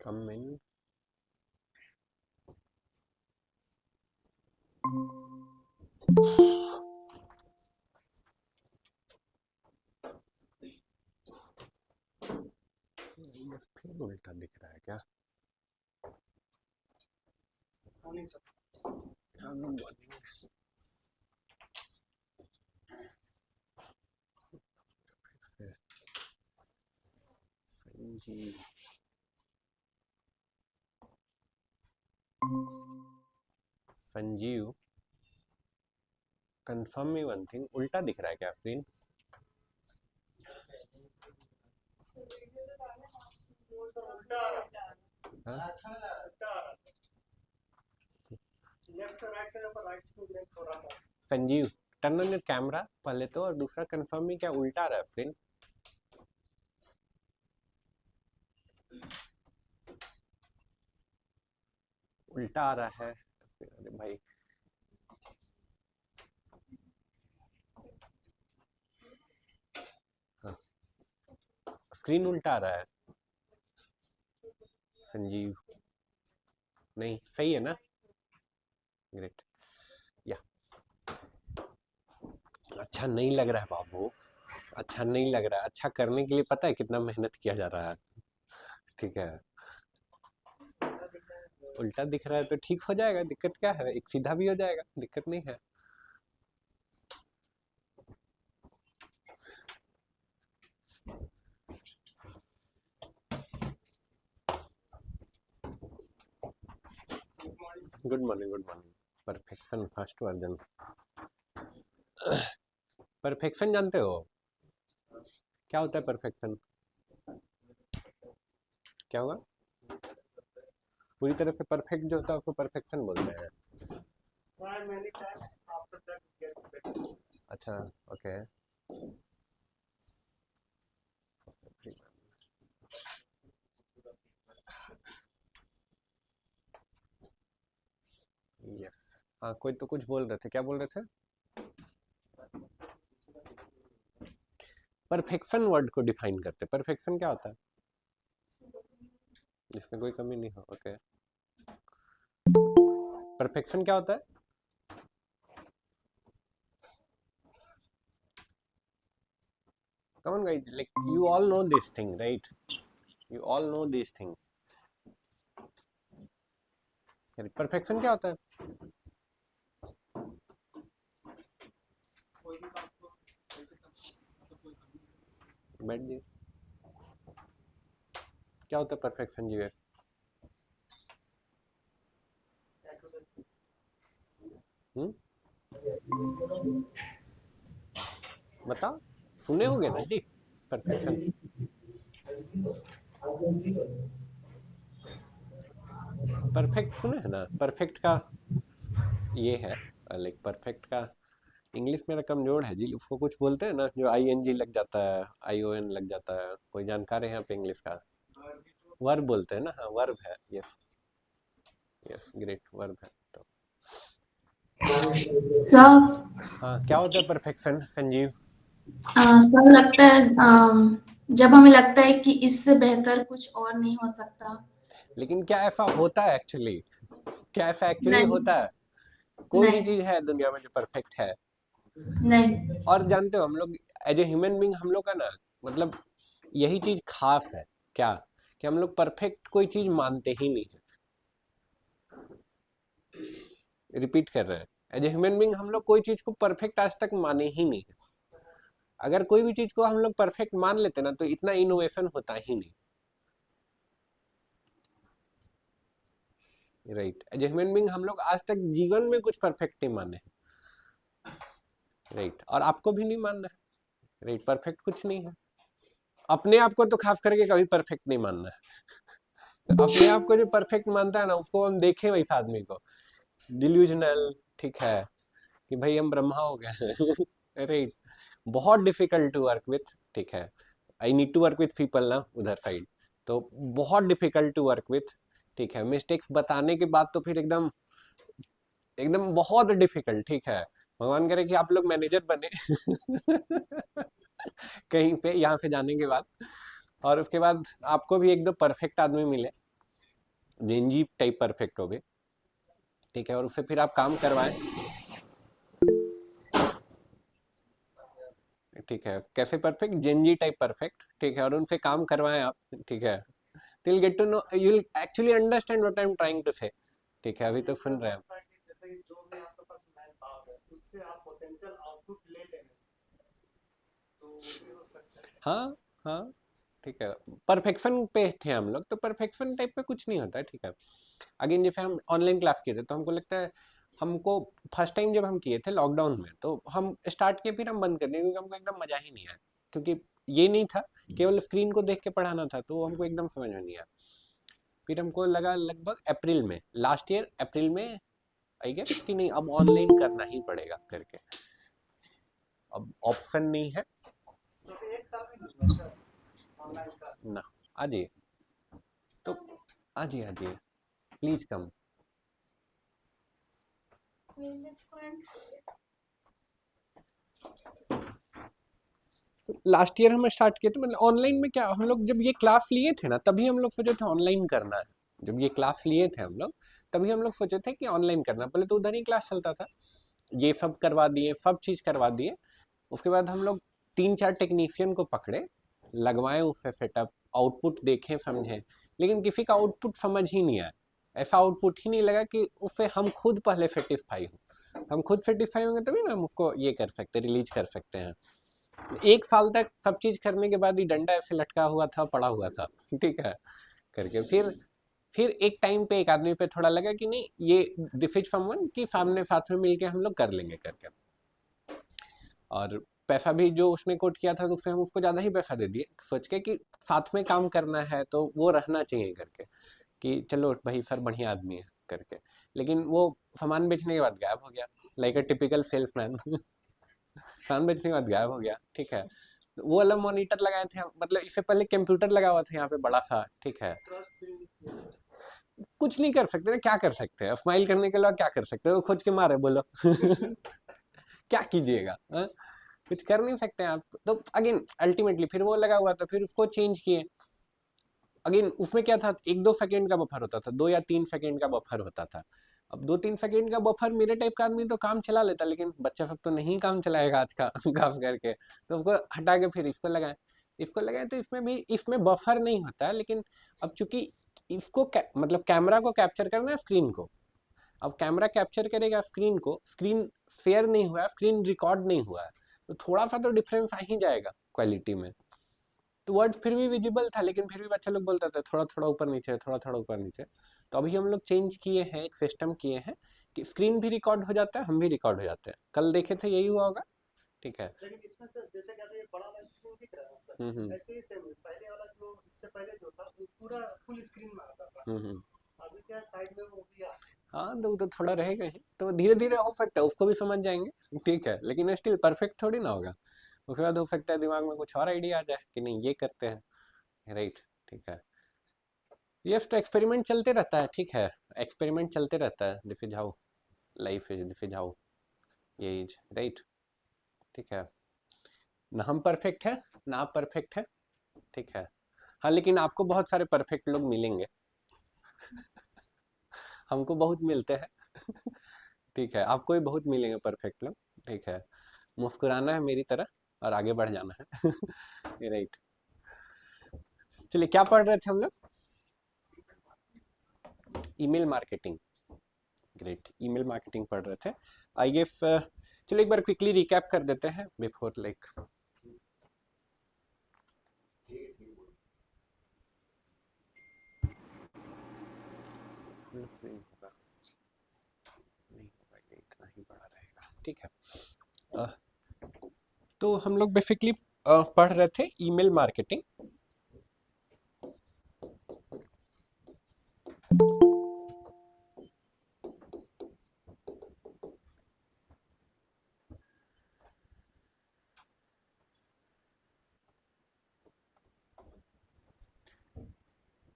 Come in. ये screen उल्टा दिख रहा है क्या? हाँ, good morning. Sanjeev Sanjeev confirm me one thing, उल्टा दिख रहा है क्या screen? Sanjeev turn on your camera पहले तो, और दूसरा कंफर्म मी क्या उल्टा आ रहा है स्क्रीन? उल्टा आ रहा है। अरे भाई हाँ, स्क्रीन उल्टा आ रहा है संजीव। नहीं सही है ना? ग्रेट। या अच्छा नहीं लग रहा है बाबू, अच्छा नहीं लग रहा है। अच्छा करने के लिए पता है कितना मेहनत किया जा रहा है, ठीक है? उल्टा दिख रहा है तो ठीक हो जाएगा, दिक्कत क्या है? एक सीधा भी हो जाएगा, दिक्कत नहीं है। Good morning, good morning. Perfection first version. Perfection जानते हो क्या होता है? परफेक्शन क्या होगा? पूरी तरह से परफेक्ट जो होता है उसको परफेक्शन बोलते हैं। अच्छा ओके। यस हाँ, कोई तो कुछ बोल रहे थे, क्या बोल रहे थे? परफेक्शन वर्ड को डिफाइन करते। परफेक्शन क्या होता है? जिसमें कोई कमी नहीं हो। ओके, परफेक्शन क्या होता है? Come on guys, like you all know this thing, right? You all know these things. Perfection क्या होता है? बैठ जी। क्या होता है परफेक्शन जी? बताओ, सुने होगे ना जी परफेक्शन? परफेक्ट सुने है ना? परफेक्ट का ये है, लाइक परफेक्ट का इंग्लिश मेरा कमजोर है जी। उसको कुछ बोलते हैं ना जो ING लग जाता है, ION लग जाता है। कोई जानकार है यहाँ पे इंग्लिश का? वर्ब बोलते हैं ना? हाँ वर्ब है। यस यस, ग्रेट, वर्ब है तो। सर हाँ क्या होता है परफेक्शन संजीव? सर लगता है जब हमें लगता है कि इससे बेहतर कुछ और नहीं हो सकता। लेकिन क्या ऐसा होता है एक्चुअली? क्या ऐसा एक्चुअली नहीं, होता है? कोई भी नहीं, चीज है दुनिया में जो परफेक्ट है? नहीं, और जानते हो हम लोग एज ए ह्यूमन बीइंग, हम लोग का ना मतलब यही चीज खास है क्या, कि हम लोग परफेक्ट कोई चीज मानते ही नहीं है। रिपीट कर रहे हैं, एज ए ह्यूमन बीइंग हम लोग कोई चीज को परफेक्ट आज तक माने ही नहीं है। अगर कोई भी चीज को हम लोग परफेक्ट मान लेते ना तो इतना इनोवेशन होता ही नहीं। Right, as a human being हम लोग आज तक जीवन में कुछ परफेक्ट नहीं माने। राइट, और आपको भी नहीं मानना है। राइट, परफेक्ट कुछ नहीं है। अपने आप को तो खास करके कभी परफेक्ट नहीं मानना है। अपने आप को जो परफेक्ट मानता है ना, उसको हम देखें वैसा आदमी को डिल्यूजनल, ठीक है, कि भाई हम ब्रह्मा हो गए। राइट, बहुत डिफिकल्ट टू वर्क विथ, ठीक है। I need to work with people ना उधर साइड, तो बहुत डिफिकल्ट टू वर्क विथ, ठीक है। मिस्टेक्स बताने के बाद तो फिर एकदम एकदम बहुत डिफिकल्ट, ठीक है। भगवान करे कि आप लोग मैनेजर बने कहीं पे यहाँ से जाने के बाद, और उसके बाद आपको भी एक दो परफेक्ट आदमी मिले, जेनजी टाइप परफेक्ट हो गए, ठीक है, और उससे फिर आप काम करवाएं, ठीक है, कैसे परफेक्ट, जेनजी टाइप परफेक्ट, ठीक है, और उनसे काम करवाएं आप, ठीक है, you'll get to know, you'll actually understand what I'm trying to say, ठीक है, अभी तो सुन रहे हैं। जैसे कि जो भी आपके पास मैन पावर है उससे आप पोटेंशियल आउटपुट ले ले रहे हैं, तो वो भी हो सकता है। हाँ हाँ, ठीक है, परफेक्शन पे थे हम लोग, तो परफेक्शन टाइप पे कुछ नहीं होता है, ठीक है। अगेन जैसे हम ऑनलाइन क्लास किए थे, तो हमको लगता है, हमको फर्स्ट टाइम जब हम किए थे लॉकडाउन में, तो हम स्टार्ट किए, फिर हम बंद कर दिए, क्योंकि हमको एकदम मजा ही नहीं आया, क्योंकि ये नहीं था, केवल स्क्रीन को देख के पढ़ाना था, तो हमको एकदम समझ में नहीं आया। फिर हमको लगा लगभग अप्रैल में, लास्ट ईयर अप्रैल में आई गेस, कि नहीं अब ऑनलाइन करना ही पड़ेगा करके, अब ऑप्शन नहीं है तो एक साल में नहीं होगा सर ऑनलाइन का। ना। आ जाइए, तो आ जाइए प्लीज कम। लास्ट ईयर हम स्टार्ट किए थे, मतलब ऑनलाइन में क्या, हम लोग जब ये क्लास लिए थे ना, तभी हम लोग सोचे थे ऑनलाइन करना है, जब ये क्लास लिए थे हम लोग, तभी हम लोग सोचे थे कि ऑनलाइन करना, पहले तो उधर ही क्लास चलता था, ये सब करवा दिए, सब चीज़ करवा दिए, उसके बाद हम लोग 3-4 टेक्नीशियन को पकड़े, लगवाए उससे सेटअप, आउटपुट देखें समझें, लेकिन किसी का आउटपुट समझ ही नहीं आया, ऐसा आउटपुट ही नहीं लगा कि उससे हम खुद पहले सेटिस्फाई हो, हम खुद सेटिस्फाई होंगे तभी ना हम उसको ये कर सकते, रिलीज कर सकते हैं। एक साल तक सब चीज करने के बाद ही डंडा ऐसे लटका हुआ था, पड़ा हुआ था, ठीक है, करके फिर एक टाइम पे एक आदमी पे थोड़ा लगा कि नहीं, ये दिस इज समवन कि सामने साथ में मिलके हम लोग कर लेंगे करके, और पैसा भी जो उसने कोट किया था, तो उससे हम उसको ज़्यादा ही पैसा दे दिए, सोच के कि साथ में काम करना है तो वो रहना चाहिए करके, कि चलो भाई सर बढ़िया आदमी है करके, लेकिन वो सामान बेचने के बाद गायब हो गया, लाइक अ टिपिकल सेल्समैन। सामान बेचने के बाद गायब हो गया, ठीक है, वो वाला मॉनिटर लगाए थे हम, मतलब इससे पहले कंप्यूटर लगा हुआ था यहाँ पे बड़ा सा, ठीक है, ट्रस्ट फील नहीं किया सर। कुछ नहीं कर सकते ना, क्या कर सकते हैं, स्माइल करने के अलावा क्या कर सकते हो, खोज के मारे बोलो। क्या कीजिएगा, हाँ? कुछ कर नहीं सकते आप, तो अगेन अल्टीमेटली फिर वो लगा हुआ था, फिर उसको चेंज किए, अगेन उसमें क्या था, 1-2 सेकेंड का बफर होता था, 2 या 3 सेकेंड का बफर होता था, अब 2-3 सेकेंड का बफर मेरे टाइप का आदमी तो काम चला लेता, लेकिन बच्चा सब तो नहीं काम चलाएगा आज का, खास करके, तो उसको हटा के फिर इसको लगाए, तो इसमें भी, इसमें बफर नहीं होता है, लेकिन अब चूंकि इसको मतलब कैमरा को कैप्चर करना है स्क्रीन को, अब कैमरा कैप्चर करेगा स्क्रीन को, स्क्रीन शेयर नहीं हुआ है, स्क्रीन रिकॉर्ड नहीं हुआ है, तो थोड़ा सा तो डिफरेंस आ ही जाएगा क्वालिटी में, तो वर्ड्स फिर भी विजिबल था, लेकिन फिर भी बच्चा लोग बोलता था थोड़ा थोड़ा ऊपर नीचे, थोड़ा थोड़ा ऊपर नीचे, तो अभी हम लोग चेंज किए हैं, एक सिस्टम किए हैं कि स्क्रीन भी रिकॉर्ड हो जाता है, हम भी रिकॉर्ड हो जाते हैं, कल देखे थे यही हुआ होगा, ठीक है। लेकिन इसमें सर जैसे कहते हैं बड़ा वाला स्क्रीन दिख रहा है सर, ऐसे ही सेम पहले वाला जो इससे पहले जो था वो पूरा फुल स्क्रीन में आता था, अभी क्या साइड में वो भी आ रहा है। हाँ, तो वो तो थोड़ा रहेगा ही, तो धीरे धीरे हो सकता है, उसको भी समझ जाएंगे, ठीक है, लेकिन स्टिल परफेक्ट थोड़ी ना होगा, उसके बाद हो सकता है दिमाग में कुछ और आइडिया आ जाए कि नहीं ये करते हैं, राइट, ठीक है, यस, तो एक्सपेरिमेंट चलते रहता है, ठीक है, एक्सपेरिमेंट चलते रहता है, this is how life is, this is how ये इज, राइट, ठीक है, ना हम परफेक्ट है, ना आप परफेक्ट है, ठीक है, हाँ, लेकिन आपको बहुत सारे परफेक्ट लोग मिलेंगे, हमको बहुत मिलते हैं। ठीक है, आपको भी बहुत मिलेंगे परफेक्ट लोग, ठीक है, मुस्कुराना है मेरी तरह और आगे बढ़ जाना है। राइट, चलिए क्या पढ़ रहे थे हम लोग, email marketing, great, email marketing पढ़ रहे थे, आई गेस, चलो एक बार क्विकली रिकैप कर देते हैं बिफोर लाइक, फुल स्क्रीन होगा, नहीं होगा, ये इतना ही बड़ा रहेगा, ठीक है, तो हम लोग बेसिकली पढ़ रहे थे ईमेल मार्केटिंग,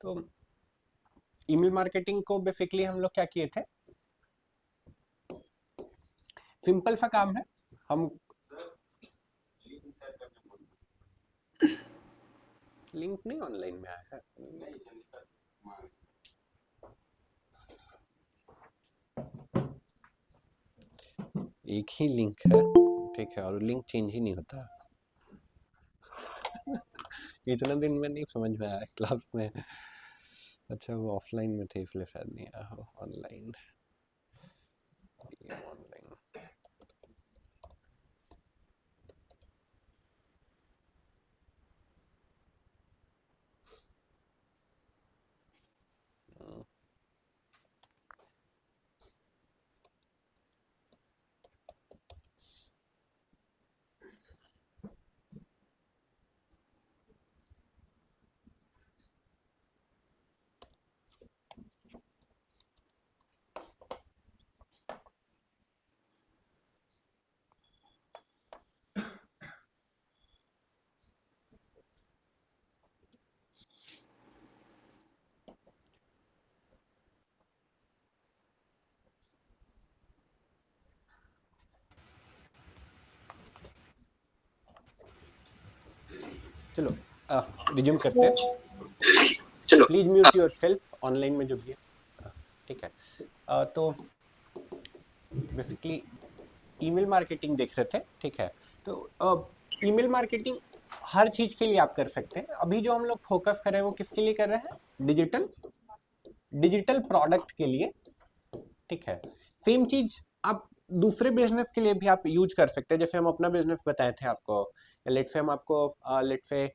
तो ईमेल मार्केटिंग को बेसिकली हम लोग क्या किए थे, सिंपल सा काम है, हम लिंक नहीं ऑनलाइन में आया है। एक ही लिंक है, ठीक है, और लिंक चेंज ही नहीं होता। इतना दिन में नहीं समझ में आया क्लास में। अच्छा वो ऑफलाइन में थे इसलिए शायद नहीं आया हो। ऑनलाइन ऑनलाइन चलो रिज्यूम करते हैं। चलो please mute your self online में जो भी है, ठीक है। तो बेसिकली ईमेल मार्केटिंग देख रहे थे, ठीक है। तो ईमेल मार्केटिंग हर चीज के लिए आप कर सकते हैं। अभी जो हम लोग फोकस कर रहे हैं वो किसके लिए कर रहे हैं? डिजिटल प्रोडक्ट के लिए, ठीक है। सेम चीज आप दूसरे बिजनेस के लिए भी आप यूज कर सकते हैं। जैसे हम अपना बिजनेस बताए थे आपको, लेट्स से हम आपको लेट्स से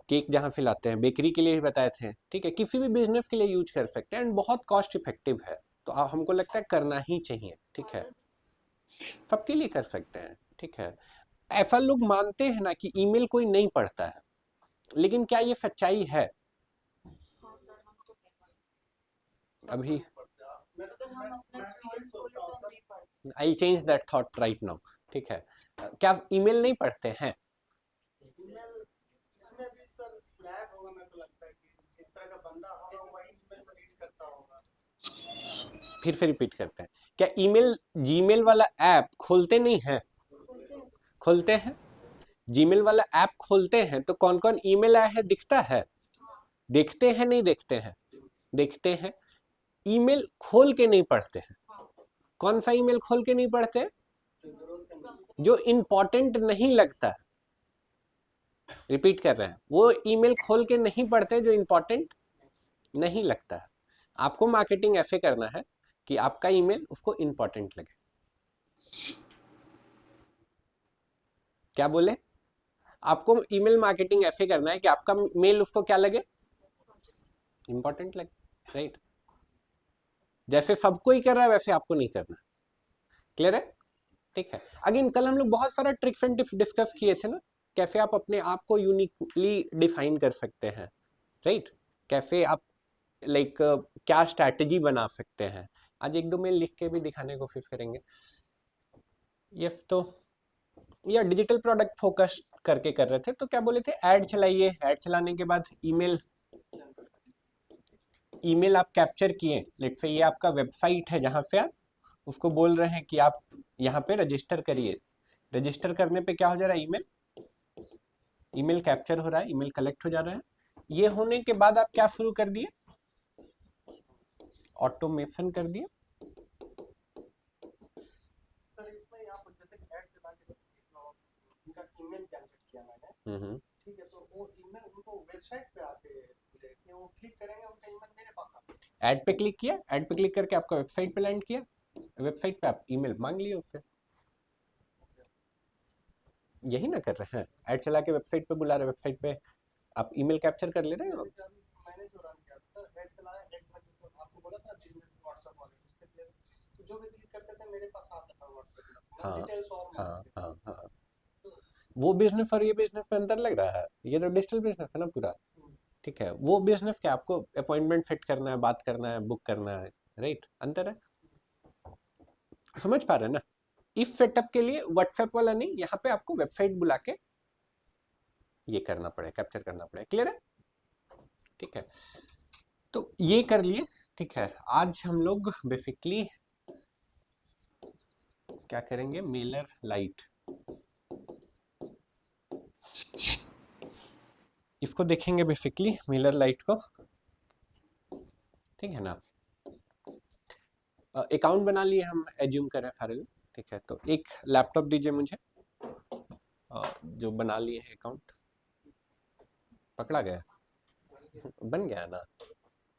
केक जहाँ से लाते हैं बेकरी के लिए भी बताए थे, ठीक है। किसी भी बिजनेस के लिए यूज कर सकते हैं एंड बहुत कॉस्ट इफेक्टिव है, तो हमको लगता है करना ही चाहिए, ठीक है। सबके लिए कर सकते हैं, ठीक है। ऐसा लोग मानते हैं ना कि ईमेल कोई नहीं पढ़ता है, लेकिन क्या ये सच्चाई है? अभी I change that thought right now, ठीक है। क्या ईमेल नहीं पढ़ते हैं? ईमेल जिसमें भी सर स्लैग होगा, मेरे को लगता है कि जिस तरह का बंदा होगा वही ईमेल को रीड करता होगा। फिर से रिपीट करते हैं, क्या ईमेल जीमेल वाला ऐप खोलते नहीं है? खोलते हैं। जीमेल वाला ऐप खोलते हैं तो कौन कौन ईमेल आया है दिखता है? देखते हैं नहीं देखते हैं? देखते हैं। ईमेल खोल के नहीं पढ़ते हैं। कौन सा ईमेल खोल के नहीं पढ़ते? जो इंपॉर्टेंट नहीं लगता। रिपीट कर रहे हैं, वो ईमेल खोल के नहीं पढ़ते जो इंपॉर्टेंट नहीं लगता है। आपको मार्केटिंग ऐसे करना है कि आपका ईमेल उसको इंपॉर्टेंट लगे। क्या बोले? आपको ईमेल मार्केटिंग ऐसे करना है कि आपका मेल उसको क्या लगे? इंपॉर्टेंट लगे, राइट। जैसे सबको ही कर रहा है वैसे आपको नहीं करना। क्लियर है? ठीक है। अगेन कल हम लोग बहुत सारा ट्रिक्स एंड टिप्स डिस्कस किए थे ना, कैसे आप अपने आप को यूनिकली डिफाइन कर सकते हैं, राइट। कैसे आप लाइक क्या स्ट्रैटेजी बना सकते हैं। आज एक दो मेल लिख के भी दिखाने की कोशिश करेंगे। यस, तो या डिजिटल प्रोडक्ट फोकस करके कर रहे थे, तो क्या बोले थे? ऐड चलाइए, ऐड चलाने के बाद ईमेल आप कैप्चर किए। लेट्स से ये आपका वेबसाइट है जहां से आप उसको बोल रहे हैं कि आप यहाँ पे रजिस्टर करिए। रजिस्टर करने पे क्या हो जा रहा है? ईमेल कैप्चर हो रहा है, ईमेल कलेक्ट हो जा रहा है। ये होने के बाद आप क्या शुरू कर दिए? ऑटोमेशन कर दिए। सर इसमें यहाँ पर जैसे ऐड चला के उनका ईमेल जनरेट किया मैंने, ठीक है। तो वो ईमेल उनको वेबसाइट पे आके मिलेगी, वो क्लिक करेंगे उनका ईमेल मेरे पास आता है। ऐड पे क्लिक किया, ऐड पे क्लिक करके आपका वेबसाइट पे लैंड किया, वेबसाइट पे आप ईमेल मांग लिए उससे। यही ना कर रहे हैं? ऐड चला के वेबसाइट पे बुला रहे, वेबसाइट पे आप ईमेल कैप्चर कर ले रहे हो। मैंने जो रन किया था सर, ऐड चलाया, ऐड चला के आपको बोला था बिजनेस व्हाट्सएप वाले, उसके लिए तो जो भी क्लिक करते थे मेरे पास आता था व्हाट्सएप में। हाँ डिटेल्स और हाँ। वो बिजनेस और ये बिजनेस में अंतर लग रहा है। ये तो डिजिटल बिजनेस है ना पूरा, ठीक है। वो बिजनेस क्या आपको अपॉइंटमेंट सेट करना है, बात करना है, बुक करना है, राइट। अंतर है, समझ पा रहे हैं ना? इस सेटअप के लिए व्हाट्सएप वाला नहीं, यहाँ पे आपको वेबसाइट बुला के ये करना पड़े, कैप्चर करना पड़े। क्लियर है? ठीक है, तो ये कर लिए, ठीक है। आज हम लोग बेसिकली क्या करेंगे? Mailer light. इसको देखेंगे बेसिकली मिलर लाइट को, ठीक है ना। अकाउंट बना लिए हम, एज्यूम करें फाइल, ठीक है। तो एक लैपटॉप दीजिए मुझे, जो बना लिए है अकाउंट। पकड़ा गया, बन गया ना,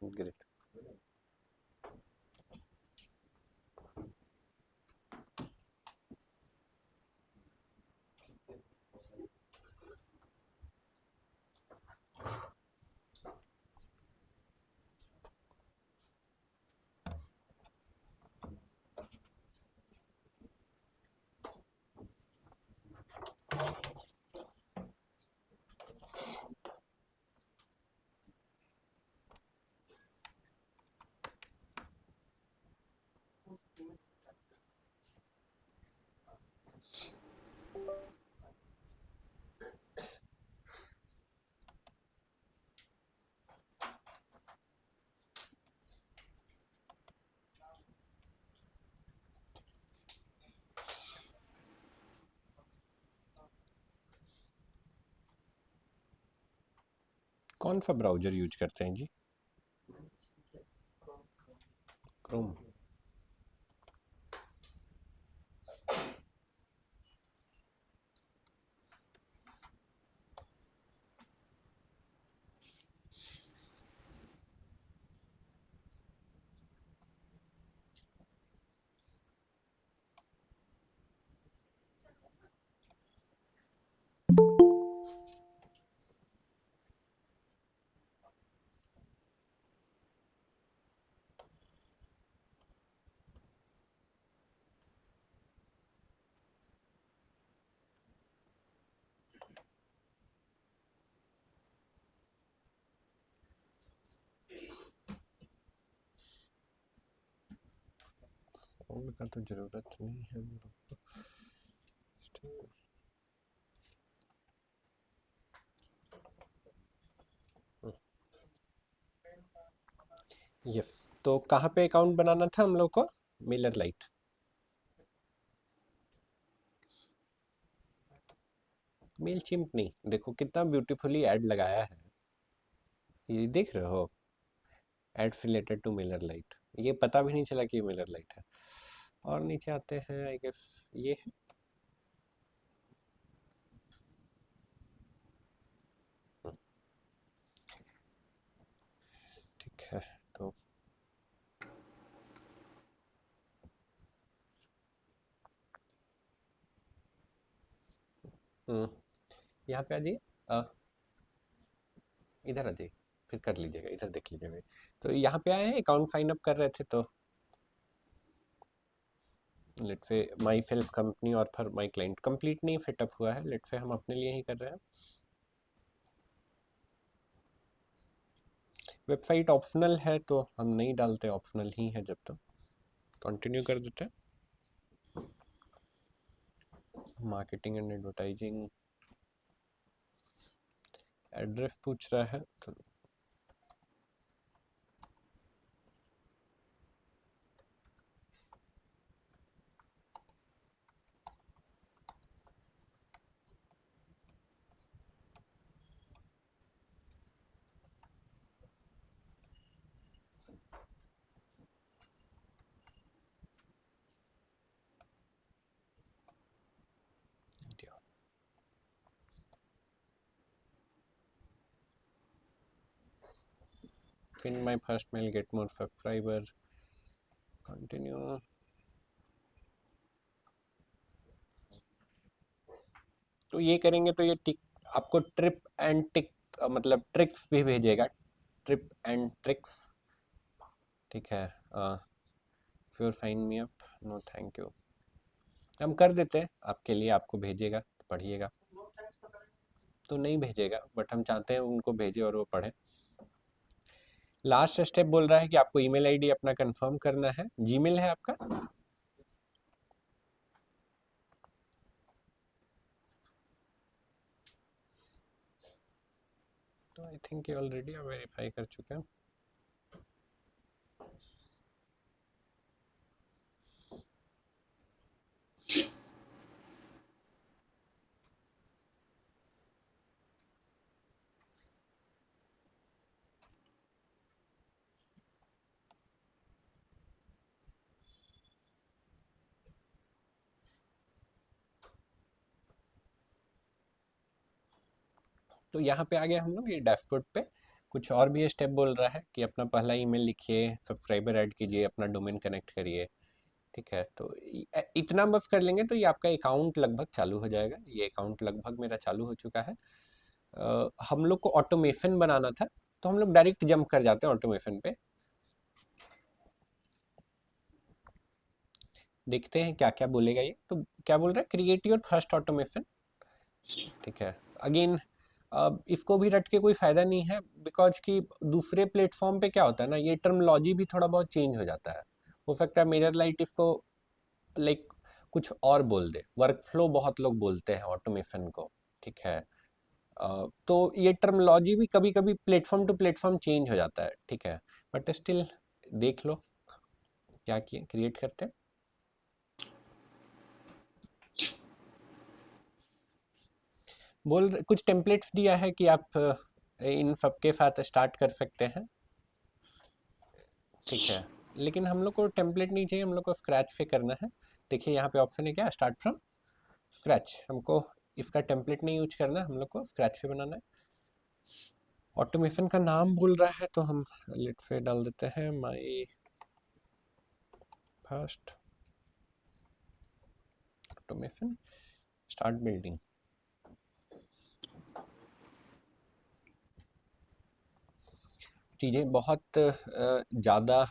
ग्रेट। कौन सा ब्राउजर यूज करते हैं जी? क्रोम। साउंड का तो जरूरत नहीं है हम लोग को। यस, तो कहाँ पे अकाउंट बनाना था हम लोग को? Miller light. मेल चिम्प नहीं, देखो कितना ब्यूटीफुली ऐड लगाया है, ये देख रहे हो? Ad related to Miller Lite, ये पता भी नहीं चला कि ये मिलर लाइट है। और नीचे आते हैं, आई गेस ये है। ठीक है, तो यहाँ पे आ जाइए, इधर आ जाइए, फिर कर लीजिएगा, इधर देख लीजिएगा। तो यहाँ पे आए हैं, अकाउंट साइन अप कर रहे थे, तो लेट से माई सेल्फ कंपनी और फिर माई क्लाइंट कंप्लीट नहीं सेटअप हुआ है, लेट से हम अपने लिए ही कर रहे हैं। वेबसाइट ऑप्शनल है तो हम नहीं डालते, ऑप्शनल ही है जब तक। कंटिन्यू कर देते हैं। मार्केटिंग एंड एडवर्टाइजिंग, एड्रेस पूछ रहा है तो find my first mail, get more subscriber, continue। तो ये करेंगे तो ये टिक आपको ट्रिप एंड टिक मतलब ट्रिक्स भी भेजेगा, ट्रिप एंड ट्रिक्स, ठीक है। Sure sign me up, no thank you, हम कर देते हैं आपके लिए, आपको भेजेगा, पढ़िएगा। नो थैंक्स तो करेंगे। तो नहीं भेजेगा, बट हम चाहते हैं उनको भेजे और वो पढ़े। लास्ट स्टेप बोल रहा है कि आपको ईमेल आईडी अपना कंफर्म करना है। जीमेल है आपका? तो आई थिंक ये ऑलरेडी आप वेरीफाई कर चुके हैं। तो यहाँ पे आ गए हम लोग ये डैशबोर्ड पे। कुछ और भी स्टेप बोल रहा है कि अपना पहला ईमेल लिखिए, सब्सक्राइबर ऐड कीजिए, अपना डोमेन कनेक्ट करिए। ठीक है, तो इतना बस कर लेंगे तो ये आपका अकाउंट लगभग चालू हो जाएगा। ये अकाउंट लगभग मेरा चालू हो चुका है। हम लोग को ऑटोमेशन बनाना था, तो हम लोग डायरेक्ट जंप कर जाते हैं ऑटोमेशन पे। देखते हैं क्या क्या बोलेगा ये। तो क्या बोल रहा है, क्रिएट योर फर्स्ट ऑटोमेशन। ठीक है, अगेन इसको भी रट के कोई फायदा नहीं है, बिकॉज कि दूसरे प्लेटफॉर्म पे क्या होता है ना, ये टर्मोलॉजी भी थोड़ा बहुत चेंज हो जाता है। हो सकता है मिररलाइट इसको लाइक कुछ और बोल दे, वर्कफ्लो बहुत लोग बोलते हैं ऑटोमेशन को। ठीक है, तो ये टर्मोलॉजी भी कभी कभी प्लेटफॉर्म टू प्लेटफॉर्म चेंज हो जाता है। ठीक है, बट स्टिल देख लो क्या किए, क्रिएट करते हैं। कुछ टेम्पलेट्स दिया है कि आप इन सब के साथ स्टार्ट कर सकते हैं। ठीक है, लेकिन हम लोग को टेम्पलेट नहीं चाहिए, हम लोग को स्क्रैच से करना है। देखिए यहाँ पे ऑप्शन है क्या, स्टार्ट फ्रॉम स्क्रैच। हमको इसका टेम्पलेट नहीं यूज करना, हम लोग को स्क्रैच से बनाना है। ऑटोमेशन का नाम बोल रहा है तो हम लेट से डाल देते हैं my first automation start building. चीज़ें बहुत ज़्यादा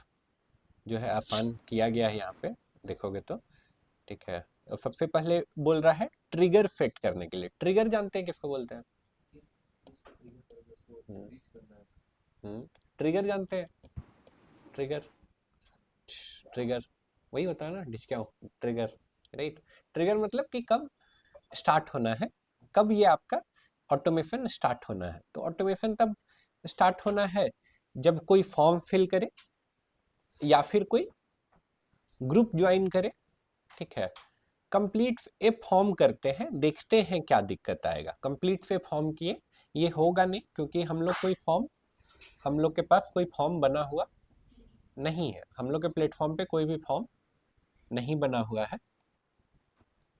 जो है आसान किया गया है यहाँ पे, देखोगे तो। ठीक है, सबसे पहले बोल रहा है ट्रिगर सेट करने के लिए। ट्रिगर जानते हैं किसको बोलते हैं? ट्रिगर जानते हैं? ट्रिगर, ट्रिगर वही होता है ना, डिस्क्याओ ट्रिगर, राइट। ट्रिगर मतलब कि कब स्टार्ट होना है, कब ये आपका ऑटोमेशन स्टार्ट होना है। तो ऑटोमेशन तब स्टार्ट होना है जब कोई फॉर्म फिल करे या फिर कोई ग्रुप ज्वाइन करे। ठीक है, कंप्लीट ए फॉर्म करते हैं, देखते हैं क्या दिक्कत आएगा। कंप्लीट से फॉर्म किए, ये होगा नहीं क्योंकि हम लोग के पास कोई फॉर्म बना हुआ नहीं है, हम लोग के प्लेटफॉर्म पे कोई भी फॉर्म नहीं बना हुआ है।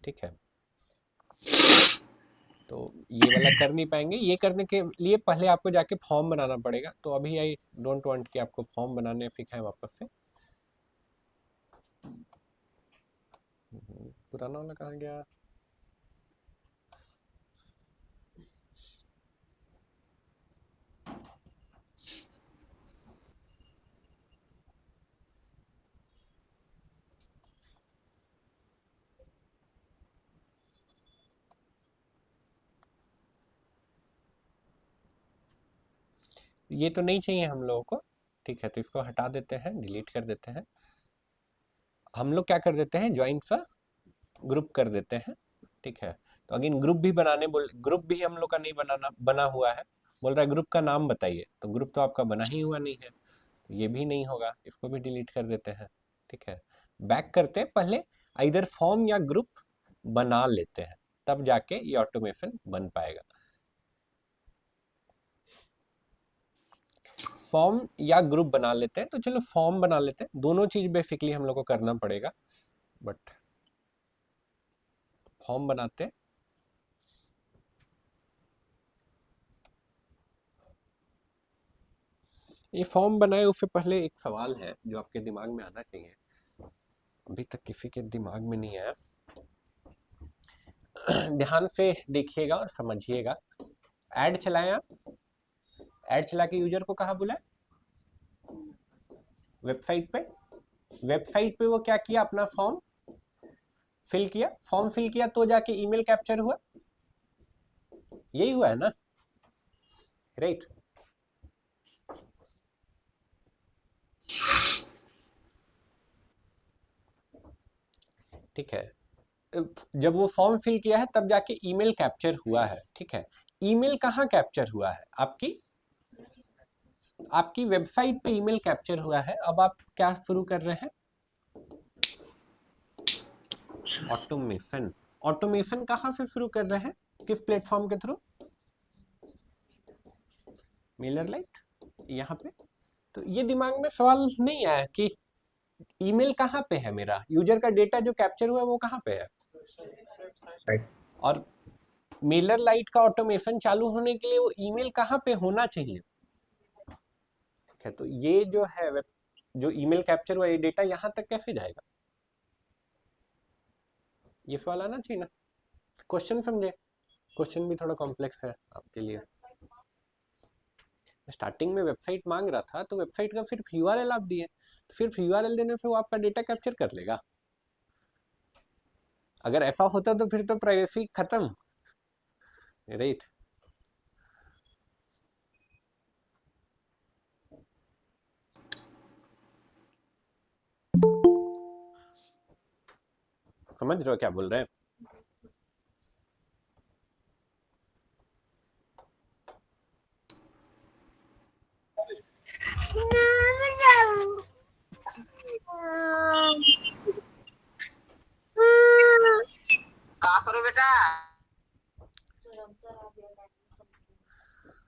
ठीक है, तो ये वाला कर नहीं पाएंगे। ये करने के लिए पहले आपको जाके फॉर्म बनाना पड़ेगा। तो अभी आई डोंट वांट कि आपको फॉर्म बनाने सिखाएं वापस से। पुराना वाला कहाँ गया? ये तो नहीं चाहिए हम लोगों को। ठीक है, तो इसको हटा देते हैं, डिलीट कर देते हैं। हम लोग क्या कर देते हैं, ज्वाइन सा ग्रुप कर देते हैं। ठीक है, तो अगेन ग्रुप भी ग्रुप भी हम लोग का नहीं बना हुआ है। बोल रहा है ग्रुप का नाम बताइए, तो ग्रुप तो आपका बना ही हुआ नहीं है, तो ये भी नहीं होगा, इसको भी डिलीट कर देते हैं। ठीक है, बैक करते हैं, पहले इधर फॉर्म या ग्रुप बना लेते हैं, तब जाके ये ऑटोमेशन बन पाएगा। फॉर्म या ग्रुप बना लेते हैं, तो चलो फॉर्म बना लेते हैं। दोनों चीज बेसिकली हम लोग को करना पड़ेगा, बट फॉर्म बनाते हैं। ये फॉर्म बनाए उससे पहले एक सवाल है जो आपके दिमाग में आना चाहिए, अभी तक किसी के दिमाग में नहीं आया। ध्यान से देखिएगा और समझिएगा। ऐड चलाएं आप, ऐड चला के यूजर को कहाँ बुलाए, वेबसाइट पे। वेबसाइट पे वो क्या किया, अपना फॉर्म फिल किया। फॉर्म फिल किया तो जाके ईमेल कैप्चर हुआ, यही हुआ है ना, राइट। ठीक है, जब वो फॉर्म फिल किया है तब जाके ईमेल कैप्चर हुआ है। ठीक है, ईमेल कहाँ कैप्चर हुआ है, आपकी वेबसाइट पे ईमेल कैप्चर हुआ है। अब आप क्या शुरू कर रहे हैं, ऑटोमेशन। ऑटोमेशन कहाँ से शुरू कर रहे हैं, किस प्लेटफॉर्म के थ्रू, मिररलाइट, यहाँ पे। तो ये दिमाग में सवाल नहीं आया कि ईमेल कहाँ पे है, मेरा यूजर का डेटा जो कैप्चर हुआ है वो कहाँ पे है। और मेलर लाइट का ऑटोमेशन चालू होने के लिए वो ईमेल कहाँ पे होना चाहिए? ठीक है, तो ये जो है जो ईमेल कैप्चर हुआ ये डेटा यहाँ तक कैसे जाएगा? ये सवाल आना चाहिए ना। क्वेश्चन समझे, क्वेश्चन भी थोड़ा कॉम्प्लेक्स है आपके लिए। स्टार्टिंग में वेबसाइट मांग रहा था तो वेबसाइट का सिर्फ यूआरएल आप दिए, तो सिर्फ यूआरएल देने से वो आपका डेटा कैप्चर कर लेगा। अगर ऐसा होता तो फिर तो प्राइवेसी खत्म, राइट? समझ रहे हो क्या बोल रहे हैं? का करो बेटा?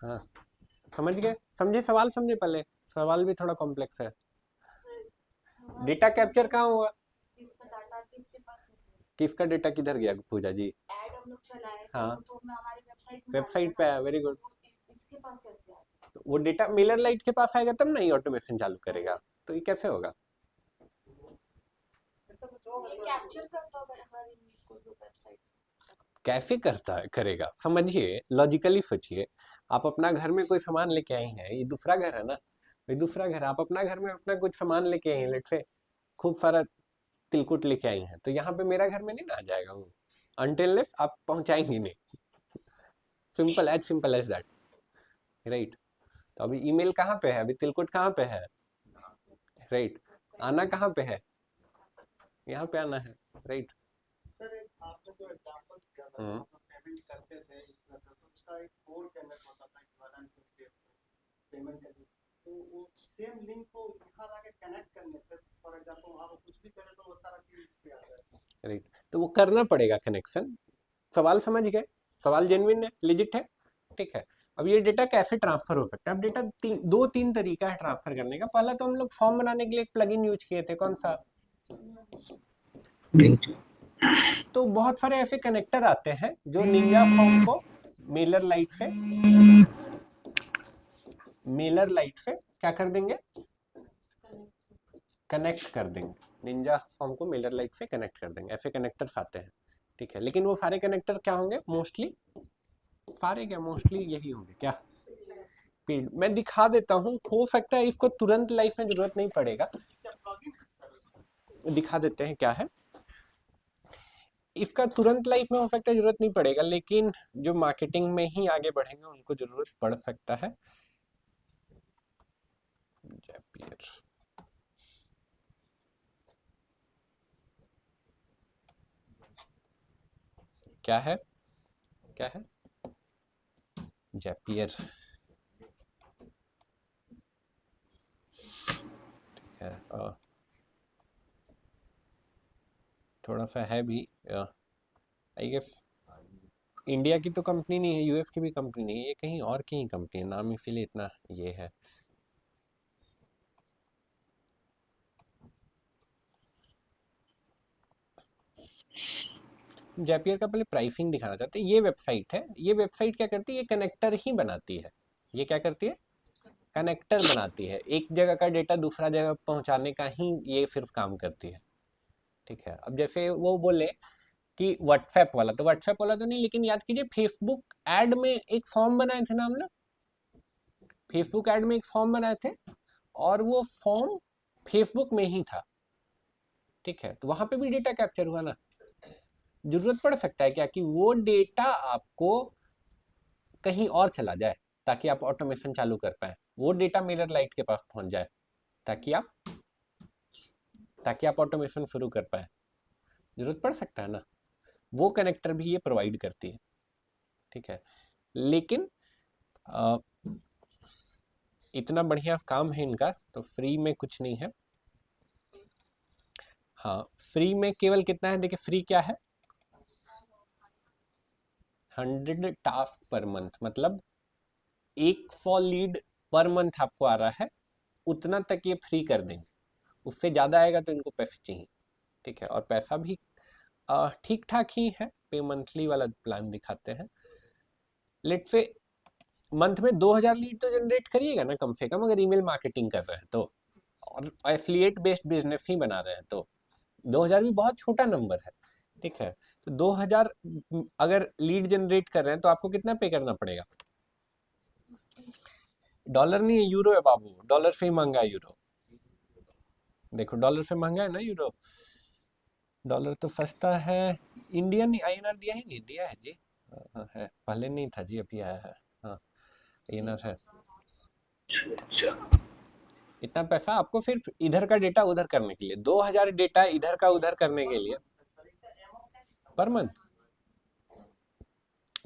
हाँ, समझ गए? समझे सवाल? समझे? पहले सवाल भी थोड़ा कॉम्प्लेक्स है। डेटा कैप्चर कहाँ हुआ? किसका डेटा किधर गया पूजा जी? ऐड हम लोग चलाए हाँ, तो हमारी वेबसाइट पे है। Very good. इसके पास कैसे आया? तो वो डेटा मेलर लाइट के पास आएगा तब ना ये ऑटोमेशन चालू करेगा। तो ये कैसे होगा? ऐसा कुछ होगा ये तो कैप्चर करता होगा हमारी कोई वेबसाइट। कैसे करता है करेगा? समझिए, लॉजिकली सोचिए। आप अपना घर में कोई सामान लेके आई हैं, ये दूसरा घर है ना, ये दूसरा घर। आप अपना घर में अपना कुछ सामान लेके आई हैं, लेट से खूब सारा तिलकुट लेके आई हैं, तो यहाँ पे मेरा घर में नहीं ना आ जाएगा वो, अनटिल आप पहुंचाएंगे नहीं। Simple as that, right? तो अभी ईमेल कहाँ पे है? अभी तिलकुट कहाँ पे है? राइट? आना कहाँ पे है? यहाँ पे आना है, राइट? सर एक आपने जो एग्जांपल दिया था हम्म। हम लोग पेमेंट करते थे इसमें तो उसका एक कोड जनरेट होता था यूआरएल के पेमेंट करने, तो वो सेम लिंक को यहाँ लाके कनेक्ट करने से फॉर एग्जांपल वहाँ पर कुछ भी करें तो वो सारा चीज इस पे आ जाए। राइट, तो वो करना पड़ेगा कनेक्शन। सवाल समझ गए? सवाल जेन्युइन है, लिजिट है, ठीक है। अब ये डेटा कैसे ट्रांसफर हो सकता है? अब डेटा दो तीन तरीका है ट्रांसफर करने का। पहला तो हम लोग फॉर्म बनाने के लिए एक प्लगइन यूज किए थे, कौन सा? तो बहुत सारे ऐसे कनेक्टर आते हैं जो निंजा फॉर्म को मेलर लाइट से क्या कर देंगे? कनेक्ट कर देंगे। निंजा फॉर्म को मेलर लाइट से कनेक्ट कर देंगे। ऐसे कनेक्टर्स आते हैं, ठीक है। लेकिन वो सारे कनेक्टर क्या होंगे? मोस्टली सारे क्या मोस्टली यही होंगे क्या? पीड। मैं दिखा देता हूँ, हो सकता है इसको तुरंत लाइफ में जरूरत नहीं पड़ेगा, क्या प्लगइन दिखा देते हैं क्या है। इसका तुरंत लाइफ में हो सकता है जरूरत नहीं पड़ेगा, लेकिन जो मार्केटिंग में ही आगे बढ़ेंगे उनको जरूरत पड़ सकता है। जैपियर, क्या है? क्या है? जैपियर, ठीक है। थोड़ा सा है भी, आई गेस इंडिया की तो कंपनी नहीं है, यूएस की भी कंपनी नहीं है, ये कहीं और की ही कंपनी है, नाम इसीलिए इतना ये है। जैपियर का पहले प्राइसिंग दिखाना चाहते हैं। ये वेबसाइट है, ये वेबसाइट क्या करती है? ये कनेक्टर ही बनाती है। ये क्या करती है? कनेक्टर बनाती है। एक जगह का डेटा दूसरा जगह पहुंचाने का ही ये सिर्फ काम करती है, ठीक है। अब जैसे वो बोले कि व्हाट्सएप वाला, तो व्हाट्सएप वाला तो नहीं, लेकिन याद कीजिए फेसबुक ऐड में एक फॉर्म बनाए थे ना हम लोग। फेसबुक ऐड में एक फॉर्म बनाए थे और वो फॉर्म फेसबुक में ही था, ठीक है। तो वहां पे भी डेटा कैप्चर हुआ ना। जरूरत पड़ सकता है क्या कि वो डेटा आपको कहीं और चला जाए ताकि आप ऑटोमेशन चालू कर पाए, वो डेटा मिरर लाइट के पास पहुंच जाए ताकि आप ऑटोमेशन शुरू कर पाए। जरूरत पड़ सकता है ना। वो कनेक्टर भी ये प्रोवाइड करती है, ठीक है। लेकिन इतना बढ़िया काम है इनका, तो फ्री में कुछ नहीं है। हाँ, फ्री में केवल कितना है? देखिए फ्री क्या है? 100 टास्क पर मंथ, मतलब 100 लीड पर मंथ आपको आ रहा है, उतना तक ये फ्री कर देंगे। उससे ज़्यादा आएगा तो इनको पैसे चाहिए, ठीक है। और पैसा भी ठीक ठाक ही है, पे मंथली वाला प्लान दिखाते हैं। लेट से मंथ में 2000 लीड तो जनरेट करिएगा ना कम से कम, अगर ईमेल मार्केटिंग कर रहे हैं तो, और एफिलिएट बेस्ड बिजनेस ही बना रहे हैं तो 2000 भी बहुत छोटा नंबर है, ठीक है। तो 2000 अगर लीड जनरेट कर रहे हैं तो आपको कितना पे करना पड़ेगा? डॉलर नहीं है, यूरो है बाबू, डॉलर से ही महंगा है यूरो। देखो डॉलर से महंगा है ना यूरो, डॉलर तो सस्ता है। इंडियन आईएनआर दिया ही नहीं, दिया है जी, है, पहले नहीं था जी, अभी आया है, हाँ आईएनआर है। इतना पैसा आपको फिर इधर का डेटा उधर करने के लिए, 2000 डेटा इधर का उधर करने के लिए per month,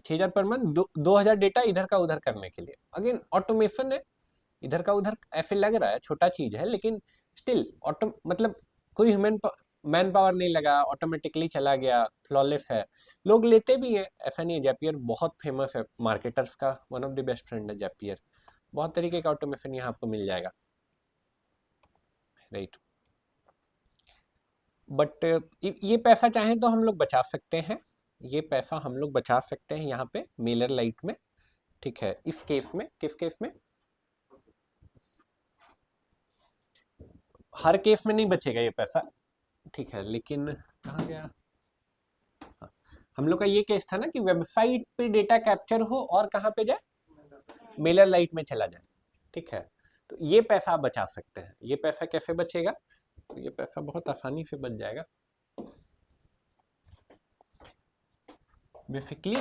6000 per month, 2000 data इधर का उधर करने के लिए। अगेन ऑटोमेशन है, इधर का उधर ऐसे लग रहा है छोटा चीज है, लेकिन स्टिल ऑटो मतलब कोई ह्यूमन मैन पावर नहीं लगा, ऑटोमेटिकली चला गया, फ्लॉलेस है, लोग लेते भी हैं, ऐसा नहीं है। जैपियर बहुत फेमस है, मार्केटर्स का one of the best friend है जैपियर, बहुत तरीके का ऑटोमेशन यहाँ आपको मिल जाएगा, राइट। बट ये पैसा चाहें तो हम लोग बचा सकते हैं, ये पैसा हम लोग बचा सकते हैं यहाँ पे मेलर लाइट में, ठीक है। इस केस में, किस केस में? हर केस में नहीं बचेगा ये पैसा, ठीक है, लेकिन कहाँ गया? हाँ, हम लोग का ये केस था ना कि वेबसाइट पे डेटा कैप्चर हो और कहाँ पे जाए, मेलर लाइट में चला जाए, ठीक है। तो ये पैसा आप बचा सकते हैं। ये पैसा कैसे बचेगा? तो ये पैसा बहुत आसानी से बच जाएगा। बेसिकली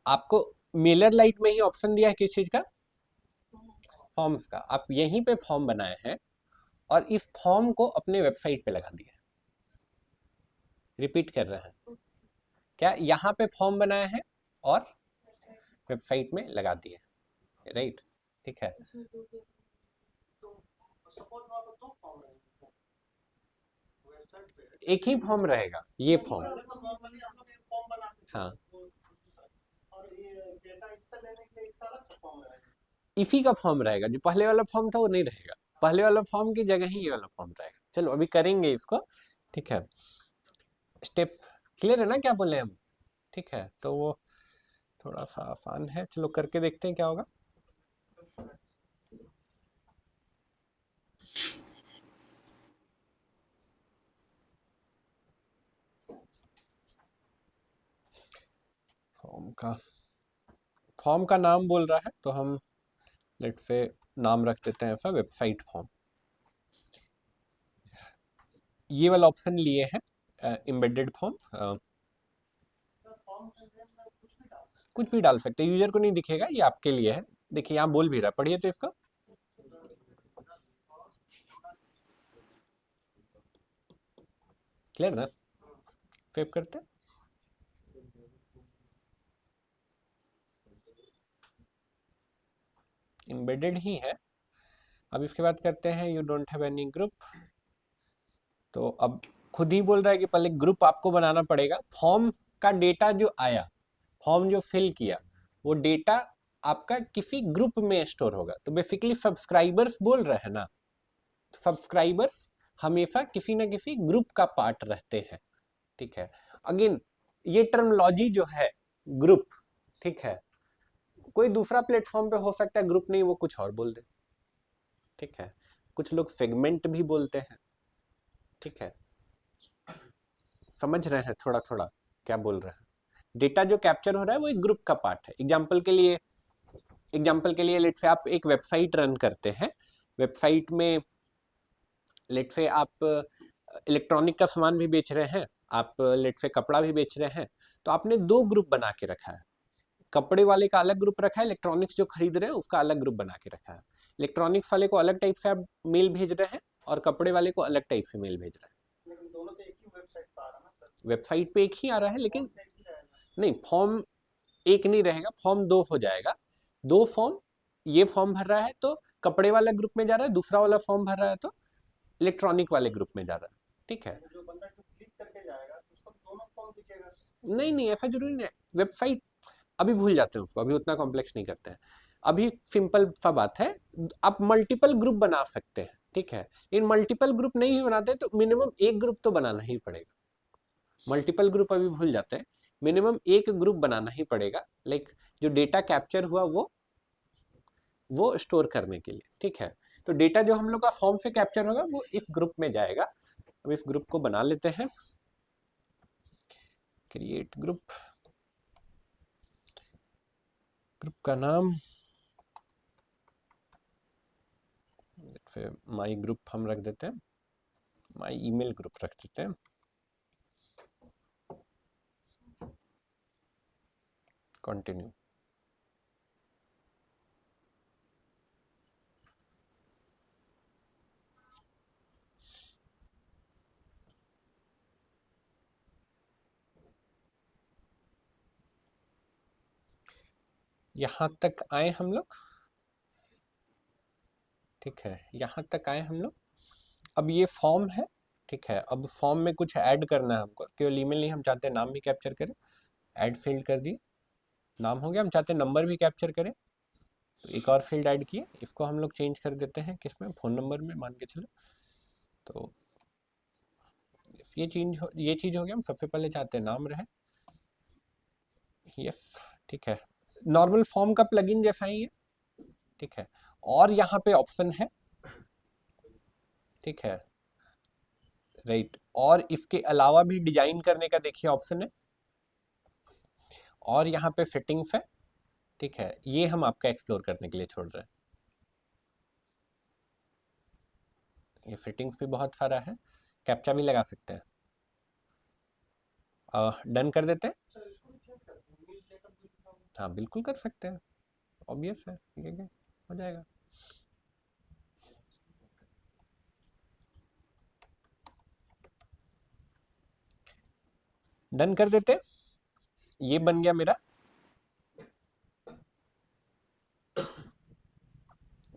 आपको मेलर लाइट में ही ऑप्शन दिया है किस चीज का? फॉर्म्स का। आप यहीं पे फॉर्म बनाए हैं और इस फॉर्म को अपने वेबसाइट पे लगा दिए। रिपीट कर रहे हैं क्या? यहाँ पे फॉर्म बनाया है और वेबसाइट में लगा दिए, राइट, ठीक है। एक ही फॉर्म रहेगा, ये फॉर्म, हाँ, इसी का फॉर्म रहेगा। जो पहले वाला फॉर्म था वो नहीं रहेगा, पहले वाला फॉर्म की जगह ही ये वाला फॉर्म रहेगा। चलो अभी करेंगे इसको, ठीक है। स्टेप क्लियर है ना क्या बोले हम? ठीक है, तो वो थोड़ा सा आसान है, चलो करके देखते हैं क्या होगा। फॉर्म का नाम बोल रहा है तो हम लेट से नाम रख देते हैं ऐसा, वेबसाइट फॉर्म। ये वाला ऑप्शन लिए हैं, एम्बेडेड फॉर्म, कुछ भी डाल सकते हैं, यूजर को नहीं दिखेगा, ये आपके लिए है। देखिए यहाँ बोल भी रहा है, पढ़िए तो इसका। क्लियर ना? सेव करते हैं। एम्बेडेड ही है। अब इसके बाद करते हैं you don't have any group. तो अब खुद ही बोल रहा है कि पहले ग्रुप आपको बनाना पड़ेगा। फॉर्म का डेटा जो आया, फॉर्म जो फिल किया, वो डेटा आपका किसी ग्रुप में स्टोर होगा। तो बेसिकली सब्सक्राइबर्स बोल रहे हैं ना, सब्सक्राइबर्स हमेशा किसी ना किसी ग्रुप का पार्ट रहते हैं, ठीक है। अगेन ये टर्मोलॉजी जो है ग्रुप, ठीक है, कोई दूसरा प्लेटफॉर्म पे हो सकता है ग्रुप नहीं, वो कुछ और बोल दे, ठीक है। कुछ लोग सेगमेंट भी बोलते हैं, ठीक है। समझ रहे हैं थोड़ा थोड़ा क्या बोल रहे हैं? डेटा जो कैप्चर हो रहा है वो एक ग्रुप का पार्ट है। एग्जाम्पल के लिए लेट से आप एक वेबसाइट रन करते हैं, वेबसाइट में लेट से आप इलेक्ट्रॉनिक का सामान भी बेच रहे हैं, आप लेट से कपड़ा भी बेच रहे हैं, तो आपने 2 ग्रुप बना के रखा है। कपड़े वाले का अलग ग्रुप रखा है, इलेक्ट्रॉनिक्स जो खरीद रहे हैं उसका अलग ग्रुप बना के रखा है। इलेक्ट्रॉनिक्स वाले को अलग टाइप से आप मेल भेज रहे हैं और कपड़े वाले को अलग टाइप से मेल भेज रहे हैं। लेकिन दोनों तो एक ही वेबसाइट पे आ रहा है ना सर? वेबसाइट पे एक ही आ रहा है, लेकिन फॉर्म तो एक ही रहेगा। नहीं, फॉर्म एक नहीं रहेगा, फॉर्म 2 हो जाएगा। 2 फॉर्म, ये फॉर्म भर रहा है तो कपड़े वाला ग्रुप में जा रहा है, दूसरा वाला फॉर्म भर रहा है तो इलेक्ट्रॉनिक वाले ग्रुप में जा रहा है, ठीक है। जो बंदा जो क्लिक करके जाएगा उसको दोनों फॉर्म दिखेगा? नहीं नहीं, ऐसा जरूरी नहीं है। वेबसाइट अभी भूल जाते हैं उसको, अभी उतना कॉम्प्लेक्स नहीं करते हैं। अभी सिंपल सा बात है, आप मल्टीपल ग्रुप बना सकते हैं, ठीक है। इन मल्टीपल ग्रुप नहीं बनाते तो मिनिमम एक ग्रुप तो बनाना ही पड़ेगा। मल्टीपल ग्रुप अभी भूल जाते हैं, मिनिमम एक ग्रुप बनाना ही पड़ेगा, लाइक जो डेटा कैप्चर हुआ वो स्टोर करने के लिए, ठीक है। तो डेटा जो हम लोग का फॉर्म से कैप्चर होगा वो इस ग्रुप में जाएगा। अब इस ग्रुप को बना लेते हैं, क्रिएट ग्रुप, ग्रुप का नाम फिर माई ग्रुप हम रख देते हैं, माई ईमेल ग्रुप रख देते हैं, कंटिन्यू। यहां तक आए हम लोग, ठीक है, यहां तक आए हम लोग। अब ये फॉर्म है, ठीक है। अब फॉर्म में कुछ ऐड करना है हमको, केवल ईमेल नहीं, हम चाहते हैं नाम भी कैप्चर करें। ऐड फील्ड कर दिए, नाम हो गया। हम चाहते हैं नंबर भी कैप्चर करें, तो एक और फील्ड ऐड किए, इसको हम लोग चेंज कर देते हैं किसमें, फोन नंबर में मान के चलो। तो ये चीज हो गया। हम सबसे पहले चाहते हैं नाम रहे, यस, ठीक है। नॉर्मल फॉर्म का प्लगइन जैसा ही है, ठीक है। और यहाँ पे ऑप्शन है, ठीक है, राइट। और इसके अलावा भी डिजाइन करने का देखिए ऑप्शन है, और यहाँ पे सेटिंग्स है, ठीक है। ये हम आपका एक्सप्लोर करने के लिए छोड़ रहे हैं। ये सेटिंग्स भी बहुत सारा है, कैप्चा भी लगा सकते हैं। डन कर देते हैं। सर इसको भी चेंज कर दें, न्यूज़लेटर भी लिखा हुआ हाँ बिल्कुल कर सकते हैं, ऑब्वियस है, ये क्या हो जाएगा। डन कर देते हैं। ये बन गया मेरा,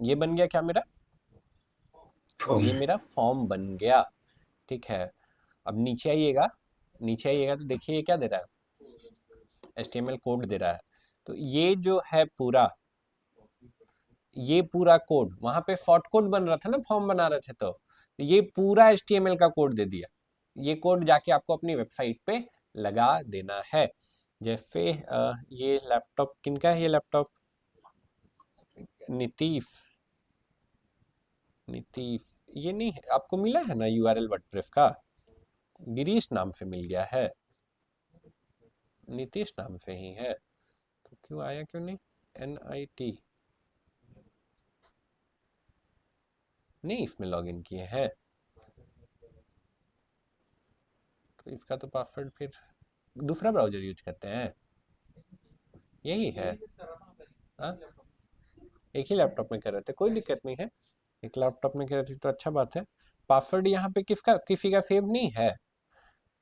ये बन गया क्या मेरा, ये मेरा फॉर्म बन गया, ठीक है। अब नीचे आइएगा, नीचे आइएगा तो देखिए ये क्या दे रहा है, HTML कोड दे रहा है। तो ये जो है पूरा, ये पूरा कोड, वहां पे शॉर्ट कोड बन रहा था ना फॉर्म बना रहे थे, तो ये पूरा HTML का कोड दे दिया। ये कोड जाके आपको अपनी वेबसाइट पे लगा देना है। जैसे ये लैपटॉप किनका है, ये लैपटॉप नीतीश, नीतीश, ये नहीं है, आपको मिला है ना URL वर्डप्रेस का, गिरीश नाम से मिल गया है, नीतीश नाम से ही है, तो क्यों आया क्यों नहीं, NIT नहीं इसमें लॉगिन किए हैं, तो इसका तो पासवर्ड फिर दूसरा ब्राउजर यूज करते हैं, यही है। हाँ, एक ही लैपटॉप में कर रहे थे, कोई दिक्कत नहीं है, एक लैपटॉप में कर रहे थे तो अच्छा बात है। पासवर्ड यहाँ पे किसका, किसी का सेव नहीं है,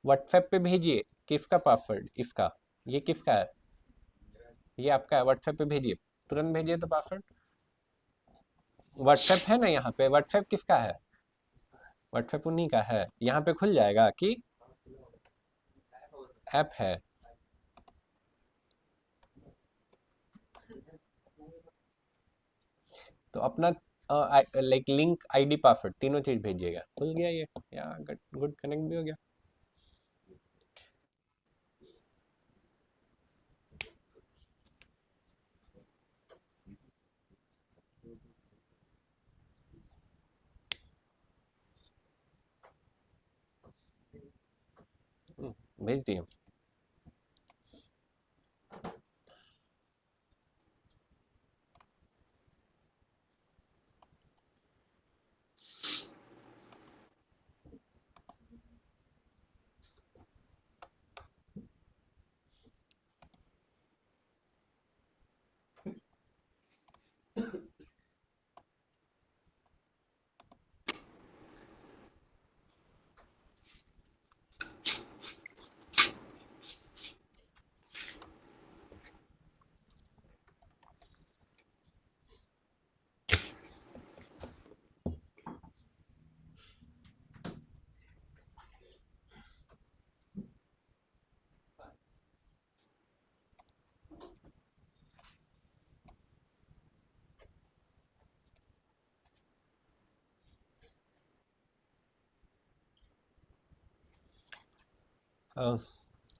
व्हाट्सएप पे भेजिए, किसका पासवर्ड, इसका, ये किसका है, ये आपका है, व्हाट्सएप पे भेजिए, तुरंत भेजिए तो पासवर्ड। व्हाट्सएप है ना यहाँ पे, व्हाट्सएप किसका है, व्हाट्सएप उन्हीं का है, यहाँ पे खुल जाएगा कि ऐप है। तो अपना लाइक लिंक ID पासवर्ड तीनों चीज भेजिएगा, खुल गया ये, या गुड कनेक्ट भी हो गया। भेज दिए।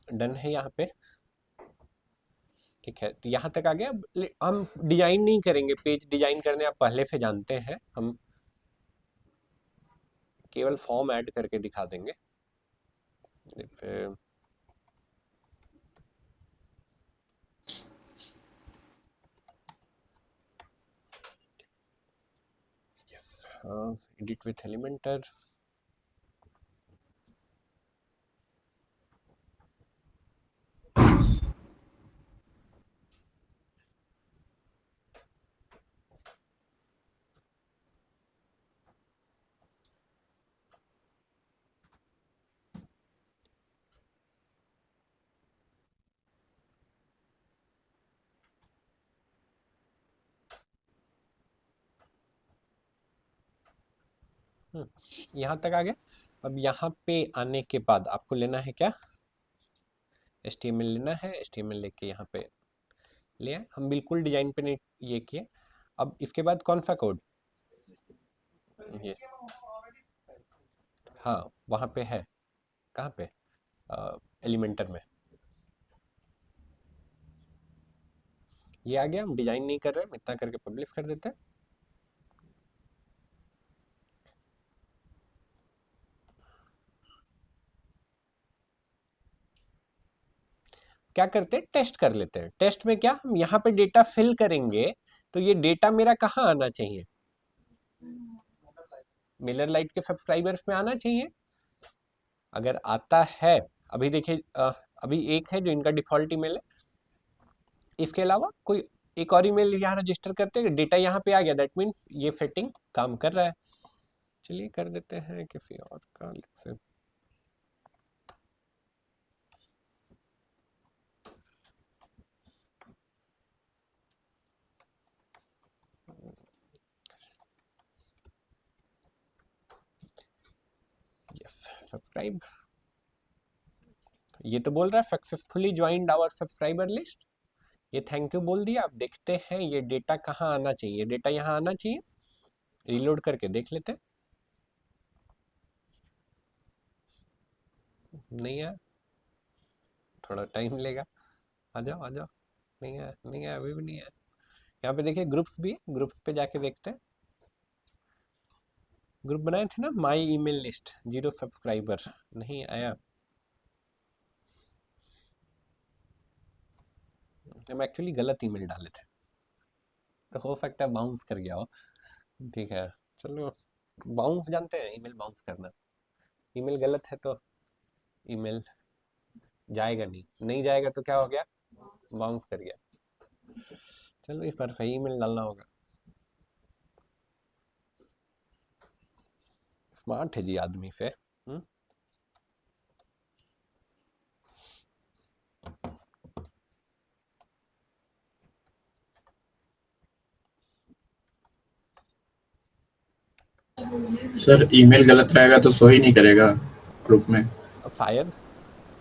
डन है यहाँ पे। ठीक है, तो यहाँ तक आ गया। अब हम डिजाइन नहीं करेंगे, पेज डिजाइन करने आप पहले से जानते हैं, हम केवल फॉर्म ऐड करके दिखा देंगे। फिर यस, एडिट विथ एलिमेंटर। यहाँ तक आ गया। अब यहाँ पे आने के बाद आपको लेना है क्या, HTML लेना है। HTML लेके यहाँ पे ले आए हम, बिल्कुल डिजाइन पे नहीं ये किए। अब इसके बाद कौन सा कोड, ये हाँ वहाँ पे है, कहाँ पे, एलिमेंटर में ये आ गया। हम डिजाइन नहीं कर रहे, हम इतना करके पब्लिश कर देते हैं। क्या करते हैं, टेस्ट कर लेते हैं। टेस्ट में क्या, हम यहाँ पे डेटा फिल करेंगे तो ये डेटा मेरा कहाँ आना चाहिए, मिलर लाइट के सब्सक्राइबर्स में आना चाहिए। अगर आता है, अभी देखिए अभी एक है जो इनका डिफॉल्ट ईमेल है, इसके अलावा कोई एक और ईमेल यहाँ रजिस्टर करते हैं, डेटा यहाँ पे आ गया, दैट मीन्स ये सेटिंग काम कर रहा है। चलिए कर देते हैं किसी और का से। Yes, subscribe. ये तो बोल रहा है successfully joined our subscriber list, ये थैंक यू बोल दिया। आप देखते हैं ये डेटा कहाँ आना चाहिए, डेटा यहाँ आना चाहिए। रीलोड करके देख लेते हैं, नहीं है, थोड़ा टाइम लेगा। आ जाओ आ जाओ, नहीं है नहीं है, अभी भी नहीं है। यहाँ पे देखिए ग्रुप्स भी है, ग्रुप्स पे जाके देखते हैं। ग्रुप बनाए थे ना, माई ईमेल लिस्ट 0 सब्सक्राइबर, नहीं आया। हम एक्चुअली गलत ईमेल डाले थे, तो हो सकता है बाउंस कर गया हो। ठीक है, चलो बाउंस जानते हैं, ईमेल बाउंस करना। ईमेल गलत है तो ईमेल जाएगा नहीं, नहीं जाएगा तो क्या हो गया, बाउंस कर गया। चलो इस बार सही ईमेल डालना होगा। स्मार्ट है जी आदमी से। सर ईमेल गलत रहेगा तो सो ही नहीं करेगा ग्रुप में। शायद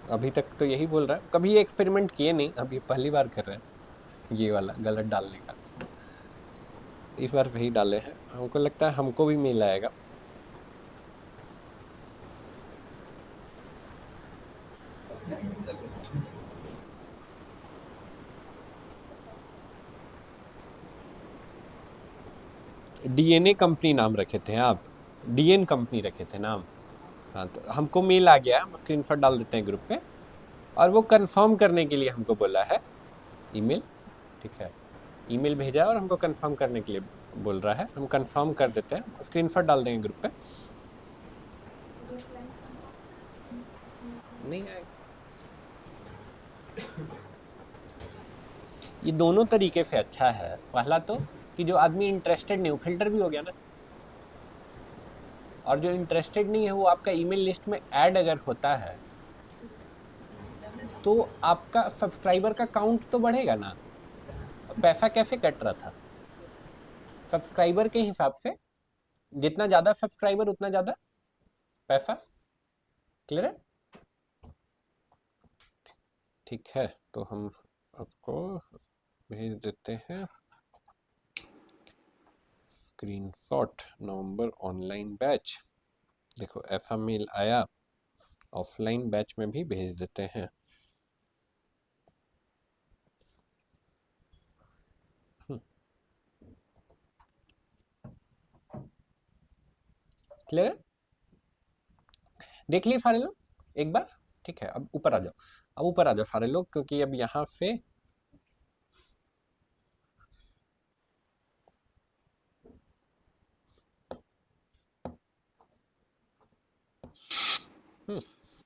अभी तक तो यही बोल रहा है, कभी ये एक्सपेरिमेंट किए नहीं, अभी पहली बार कर रहे हैं ये वाला गलत डालने का। इस बार वही डाले हैं, हमको लगता है हमको भी मेल आएगा। DNA कंपनी नाम रखे थे आप, DN कंपनी रखे थे नाम। हाँ तो हमको मेल आ गया, हम स्क्रीनशॉट डाल देते हैं ग्रुप पे। और वो कंफर्म करने के लिए हमको बोला है ईमेल, ठीक है, ईमेल भेजा है और हमको कंफर्म करने के लिए बोल रहा है। हम कंफर्म कर देते हैं, स्क्रीनशॉट डाल देंगे ग्रुप पे। नहीं आएगा, ये दोनों तरीके से अच्छा है। पहला तो कि जो आदमी इंटरेस्टेड नहीं, वो फिल्टर भी हो गया ना, और जो इंटरेस्टेड नहीं है वो आपका ईमेल लिस्ट में ऐड अगर होता है तो आपका सब्सक्राइबर का काउंट तो बढ़ेगा ना। पैसा कैसे कट रहा था, सब्सक्राइबर के हिसाब से, जितना ज्यादा सब्सक्राइबर उतना ज्यादा पैसा। क्लियर है, ठीक है। तो हम आपको भेज देते हैं स्क्रीनशॉट नवंबर ऑनलाइन बैच। देखो ऐसा मेल आया, ऑफलाइन बैच में भी भेज देते हैं। क्लियर? देख लिए सारे लोग एक बार? ठीक है, अब ऊपर आ जाओ, अब ऊपर आ जाओ सारे लोग, क्योंकि अब यहाँ से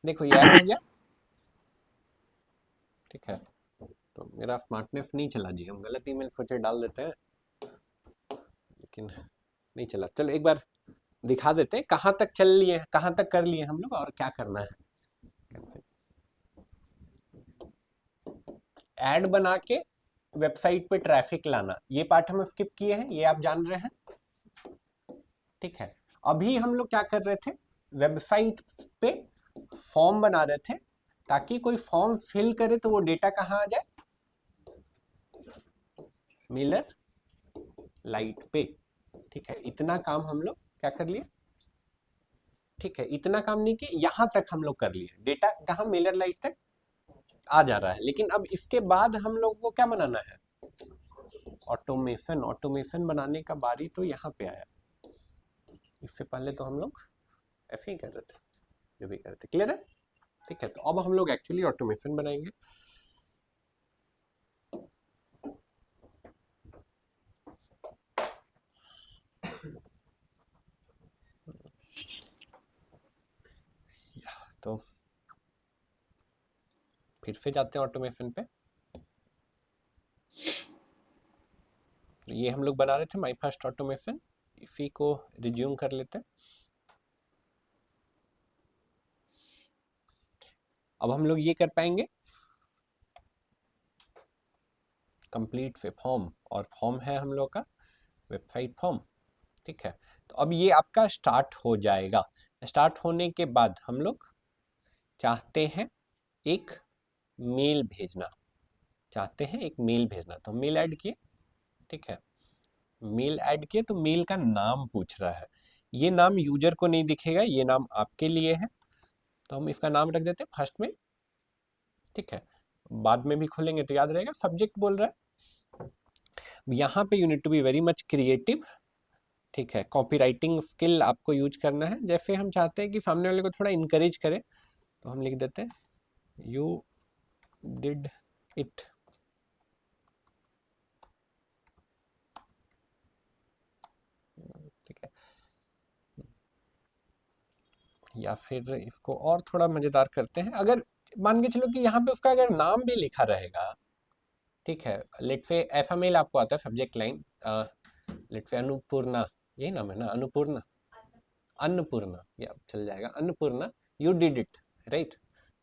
देखो ये ऐड हो गया। ठीक है, तो मेरा स्मार्टनेस नहीं चला जी, हम गलत ईमेल सोचे डाल देते हैं लेकिन नहीं चला। चलो एक बार दिखा देते हैं कहाँ तक चल लिए, कहाँ तक कर लिए हम लोग और क्या करना है। ऐड बना के वेबसाइट पे ट्रैफिक लाना, ये पार्ट हम स्किप किए हैं, ये आप जान रहे हैं। ठीक है, अभी हम लोग क्या कर रहे थे, वेबसाइट पे फॉर्म बना रहे थे ताकि कोई फॉर्म फिल करे तो वो डेटा कहाँ आ जाए, मिलर लाइट पे। ठीक है, इतना काम हम लोग क्या कर लिए। ठीक है, इतना काम नहीं कि यहां तक हम लोग कर लिए, डेटा कहाँ मिलर लाइट तक आ जा रहा है। लेकिन अब इसके बाद हम लोग को क्या बनाना है, ऑटोमेशन। ऑटोमेशन बनाने का बारी तो यहाँ पे आया, इससे पहले तो हम लोग ऐसे ही कर रहे थे जो भी कर रहे थे। क्लियर है? ठीक है, तो अब हम लोग एक्चुअली ऑटोमेशन बनाएंगे। तो फिर से जाते हैं ऑटोमेशन पे। ये हम लोग बना रहे थे माई फर्स्ट ऑटोमेशन, इसी को रिज्यूम कर लेते हैं। अब हम लोग ये कर पाएंगे कंप्लीट वे फॉर्म, और फॉर्म है हम लोग का वेबसाइट फॉर्म। ठीक है, तो अब ये आपका स्टार्ट हो जाएगा। स्टार्ट होने के बाद हम लोग चाहते हैं एक मेल भेजना, तो मेल ऐड किए। ठीक है, मेल ऐड किए तो मेल का नाम पूछ रहा है, ये नाम यूजर को नहीं दिखेगा, ये नाम आपके लिए है, तो हम इसका नाम रख देते हैं फर्स्ट मेल। ठीक है, बाद में भी खोलेंगे तो याद रहेगा। सब्जेक्ट बोल रहा है, यहाँ पे you need to be very much creative. ठीक है, कॉपी राइटिंग स्किल आपको यूज करना है। जैसे हम चाहते हैं कि सामने वाले को थोड़ा इनकरेज करें, तो हम लिख देते हैं यू डिड इट। ठीक है, या फिर इसको और थोड़ा मजेदार करते हैं, अगर मान के चलो कि यहाँ पे उसका अगर नाम भी लिखा रहेगा। ठीक है, लेट से ऐसा मेल आपको आता है सब्जेक्ट लाइन, लेट से अनुपूर्णा, यही नाम है ना, अनुपूर्णा, अन्नपूर्णा, या चल जाएगा Annapurna, you did it, right.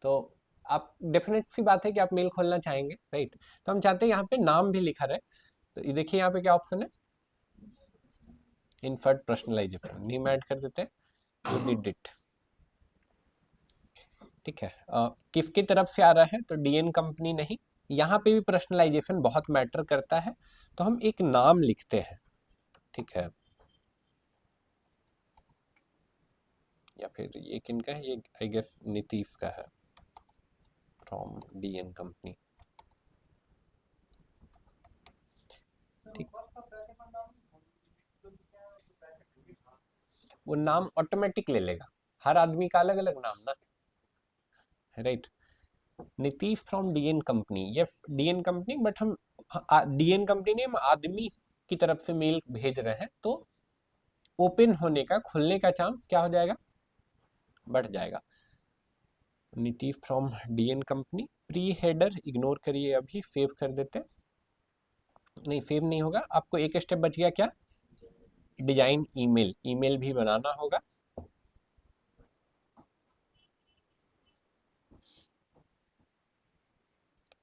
तो आप डेफिनेट सी बात है कि आप मेल खोलना चाहेंगे, राइट। तो हम चाहते हैं यहाँ पे नाम भी लिखा रहे, तो ये देखिए यहाँ पे क्या ऑप्शन है, इनसर्ट पर्सनलाइजेशन, नेम ऐड कर देते हैं, यू डिड इट। ठीक है, किसकी तरफ से आ रहा है, तो डीएन कंपनी नहीं। यहाँ पे भी पर्सनलाइजेशन बहुत मैटर करता है, तो हम एक नाम लिखते हैं। ठीक है, या फिर ये किनका है, ये आई गेस नीतीश का है, फ्रॉम डीएन कंपनी। ठीक, वो नाम ऑटोमेटिक ले लेगा, हर आदमी का अलग अलग नाम ना, right. Nitish from DN company, yes DN company, but हम डीएन कंपनी नहीं, हम आदमी की तरफ से मेल भेज रहे हैं, तो ओपन होने का, खुलने का चांस क्या हो जाएगा, बढ़ जाएगा। Nitish from DN company, pre header ignore करिए, अभी सेव कर देते हैं। नहीं, सेव नहीं होगा, आपको एक स्टेप बच गया, क्या, डिजाइन ईमेल, ईमेल भी बनाना होगा।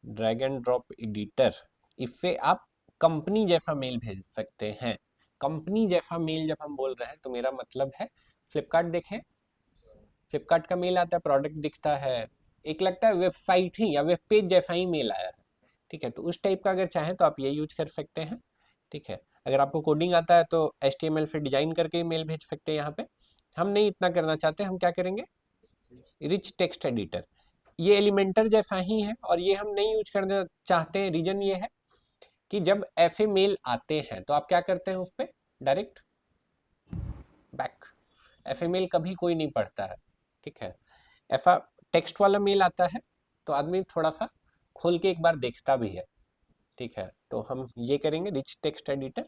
ड्रैग एंड ड्रॉप एडिटर, इससे आप कंपनी जैसा मेल भेज सकते हैं। कंपनी जैसा मेल जब हम बोल रहे हैं तो मेरा मतलब है, फ्लिपकार्ट देखें, फ्लिपकार्ट का मेल आता है, प्रोडक्ट दिखता है, एक लगता है वेबसाइट ही या वेब पेज जैसा ही मेल आया है। ठीक है, तो उस टाइप का अगर चाहें तो आप ये यूज कर सकते हैं। ठीक है, अगर आपको कोडिंग आता है तो HTML से डिजाइन करके मेल भेज सकते हैं। यहाँ पे हम नहीं इतना करना चाहते, हम क्या करेंगे, रिच टेक्स्ट एडिटर, ये एलिमेंटर जैसा ही है, और ये हम नहीं यूज करना चाहते हैं। रीजन ये है कि जब ऐसे मेल आते हैं तो आप क्या करते हैं, उस पर डायरेक्ट बैक, FA मेल कभी कोई नहीं पढ़ता है, ठीक है। FA टेक्स्ट वाला मेल आता है तो आदमी थोड़ा सा खोल के एक बार देखता भी है, ठीक है। तो हम ये करेंगे रिच टेक्स्ट एडिटर।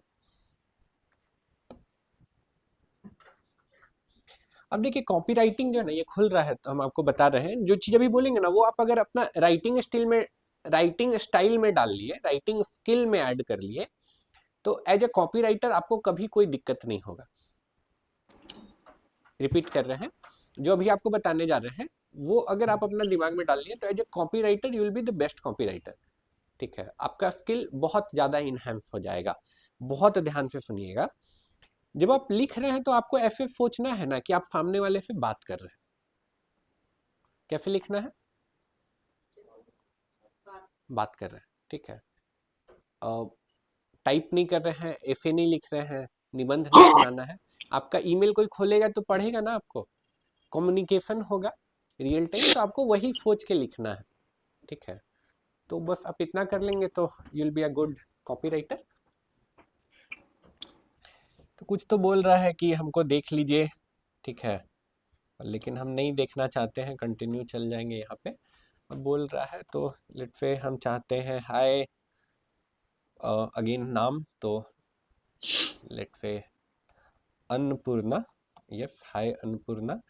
अब देखिए कॉपी राइटिंग जो है ना ये खुल रहा है, तो हम आपको बता रहे हैं जो चीज अभी बोलेंगे ना वो आप अगर अपना राइटिंग स्टाइल में डाल लिए, राइटिंग स्किल में ऐड कर लिए, तो एज ए कॉपी राइटर आपको कभी कोई दिक्कत नहीं होगा। रिपीट कर रहे हैं, जो अभी आपको बताने जा रहे हैं वो अगर आप अपना दिमाग में डाल लिए तो as a copy writer you will be the best copy writer, ठीक है। आपका स्किल बहुत ज्यादा इनहेंस हो जाएगा। बहुत ध्यान से सुनिएगा, जब आप लिख रहे हैं तो आपको ऐसे सोचना है ना कि आप सामने वाले से बात कर रहे हैं। कैसे लिखना है? बात कर रहे हैं, ठीक है। टाइप नहीं कर रहे हैं, ऐसे नहीं लिख रहे हैं, निबंध नहीं सुनाना है। आपका ईमेल कोई खोलेगा तो पढ़ेगा ना, आपको कम्युनिकेशन होगा रियल टाइम, तो आपको वही सोच के लिखना है, ठीक है। तो बस आप इतना कर लेंगे तो you will be a good copy writer. तो कुछ तो बोल रहा है कि हमको देख लीजिए, ठीक है, लेकिन हम नहीं देखना चाहते हैं, कंटिन्यू चल जाएंगे यहाँ पे। अब बोल रहा है तो लेट्स से हम चाहते हैं हाय अगेन नाम, तो लेट्स से अन्नपूर्णा। यस, हाय अन्नपूर्णा।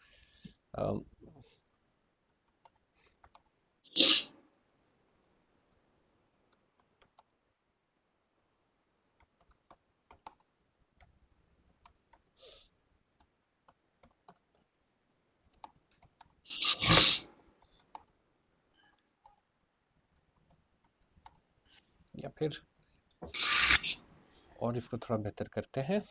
या फिर और इसको थोड़ा बेहतर करते हैं।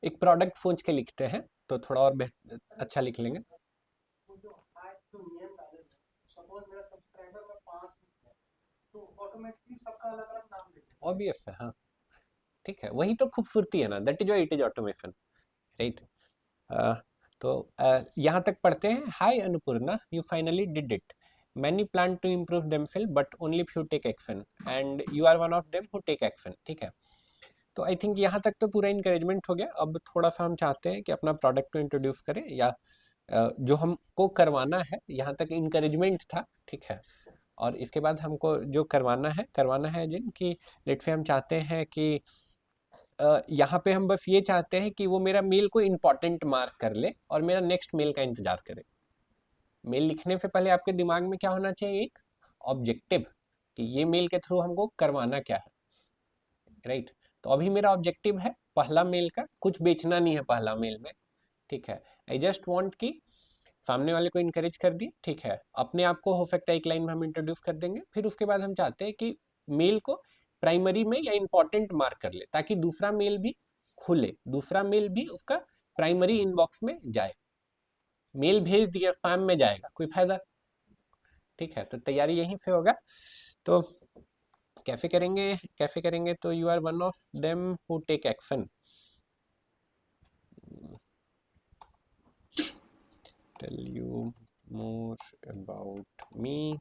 एक प्रोडक्ट सोच के लिखते हैं तो थोड़ा और अच्छा लिख लेंगे। वो जो हाय जो नेम डाले हैं, सपोज मेरा सब्सक्राइबर में 5 है तो ऑटोमेटिकली सबका अलग अलग नाम लिखेगा। ऑब्वियस है, हाँ, ठीक है, वही तो खूबसूरती है ना, that is why it is automation, right. तो यहाँ तक पढ़ते हैं। Hi Annapurna, you finally did it. Many plan to improve themself but only few take action and you are one of them who take action, ठीक है। तो I think यहाँ तक तो पूरा इंकरेजमेंट हो गया। अब थोड़ा सा हम चाहते हैं कि अपना प्रोडक्ट को इंट्रोड्यूस करें, या जो हमको करवाना है, यहाँ तक इंकरेजमेंट था, ठीक है। और इसके बाद हमको जो करवाना है जिन कि लेट से हम चाहते हैं कि यहाँ पे हम बस ये चाहते हैं कि वो मेरा मेल को इम्पोर्टेंट मार्क कर ले और मेरा नेक्स्ट मेल का इंतजार करे। मेल लिखने से पहले आपके दिमाग में क्या होना चाहिए? एक ऑब्जेक्टिव, कि ये मेल के थ्रू हमको करवाना क्या है, राइट। तो अभी मेरा ऑब्जेक्टिव है पहला मेल का, कुछ बेचना नहीं है पहला मेल में, ठीक है। आई जस्ट वॉन्ट कि सामने वाले को इनकरेज कर दिए, ठीक है। अपने आप को हो सकता है एक लाइन में हम इंट्रोड्यूस कर देंगे, फिर उसके बाद हम चाहते हैं कि मेल को प्राइमरी में या इंपॉर्टेंट मार्क कर ले, ताकि दूसरा मेल भी खुले, दूसरा मेल भी उसका प्राइमरी इनबॉक्स में जाए। मेल भेज दिया स्पैम में जाएगा, कोई फायदा, ठीक है। तो तैयारी यहीं से होगा। तो कैसे करेंगे तो you are one of them who take action. Tell you more about me.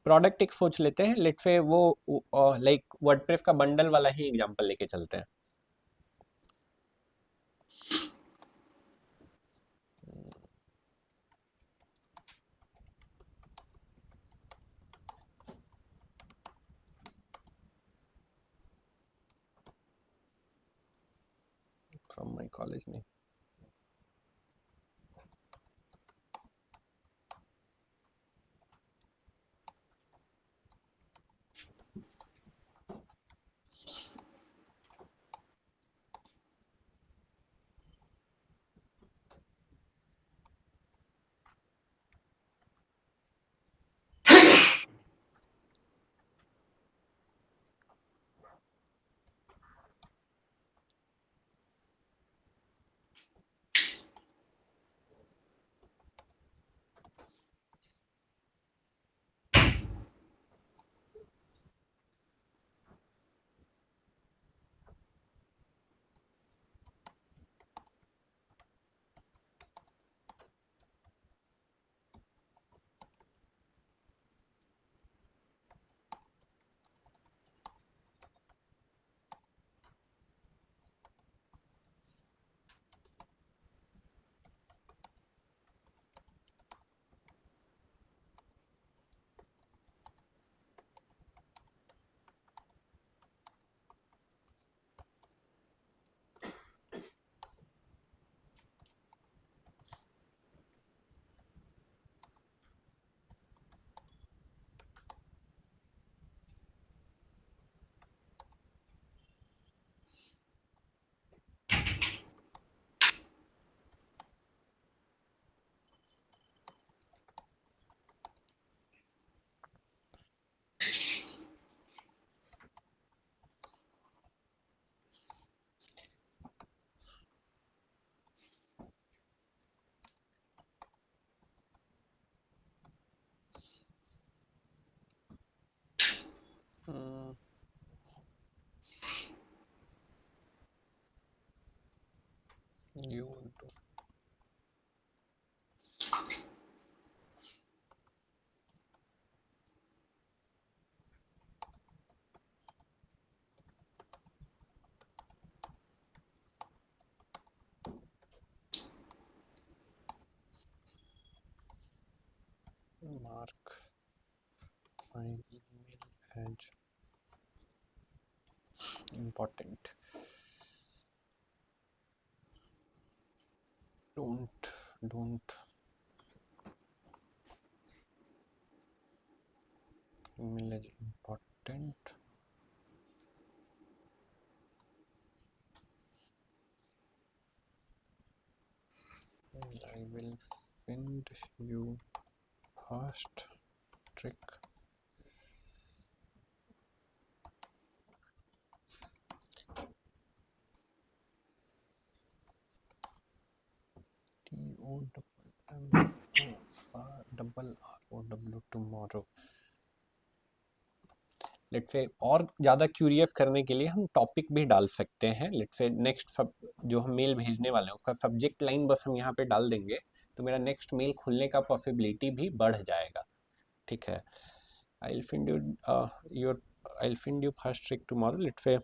Product एक सोच लेते हैं, लेट से वो लाइक वर्डप्रेस का बंडल वाला ही एग्जांपल लेके चलते हैं। फ्रॉम माय कॉलेज नहीं, You want to mark my email as important. Don't email as important. I will send you fast trick TOMMOROW tomorrow. Let's say और ज़्यादा क्यूरियस करने के लिए हम टॉपिक भी डाल सकते हैं. लेट से नेक्स्ट सब जो हम मेल भेजने वाले हैं उसका सब्जेक्ट लाइन बस हम यहाँ पे डाल देंगे तो मेरा नेक्स्ट मेल खुलने का पॉसिबिलिटी भी बढ़ जाएगा. ठीक है. I'll send you I'll send you first trick tomorrow. Let's say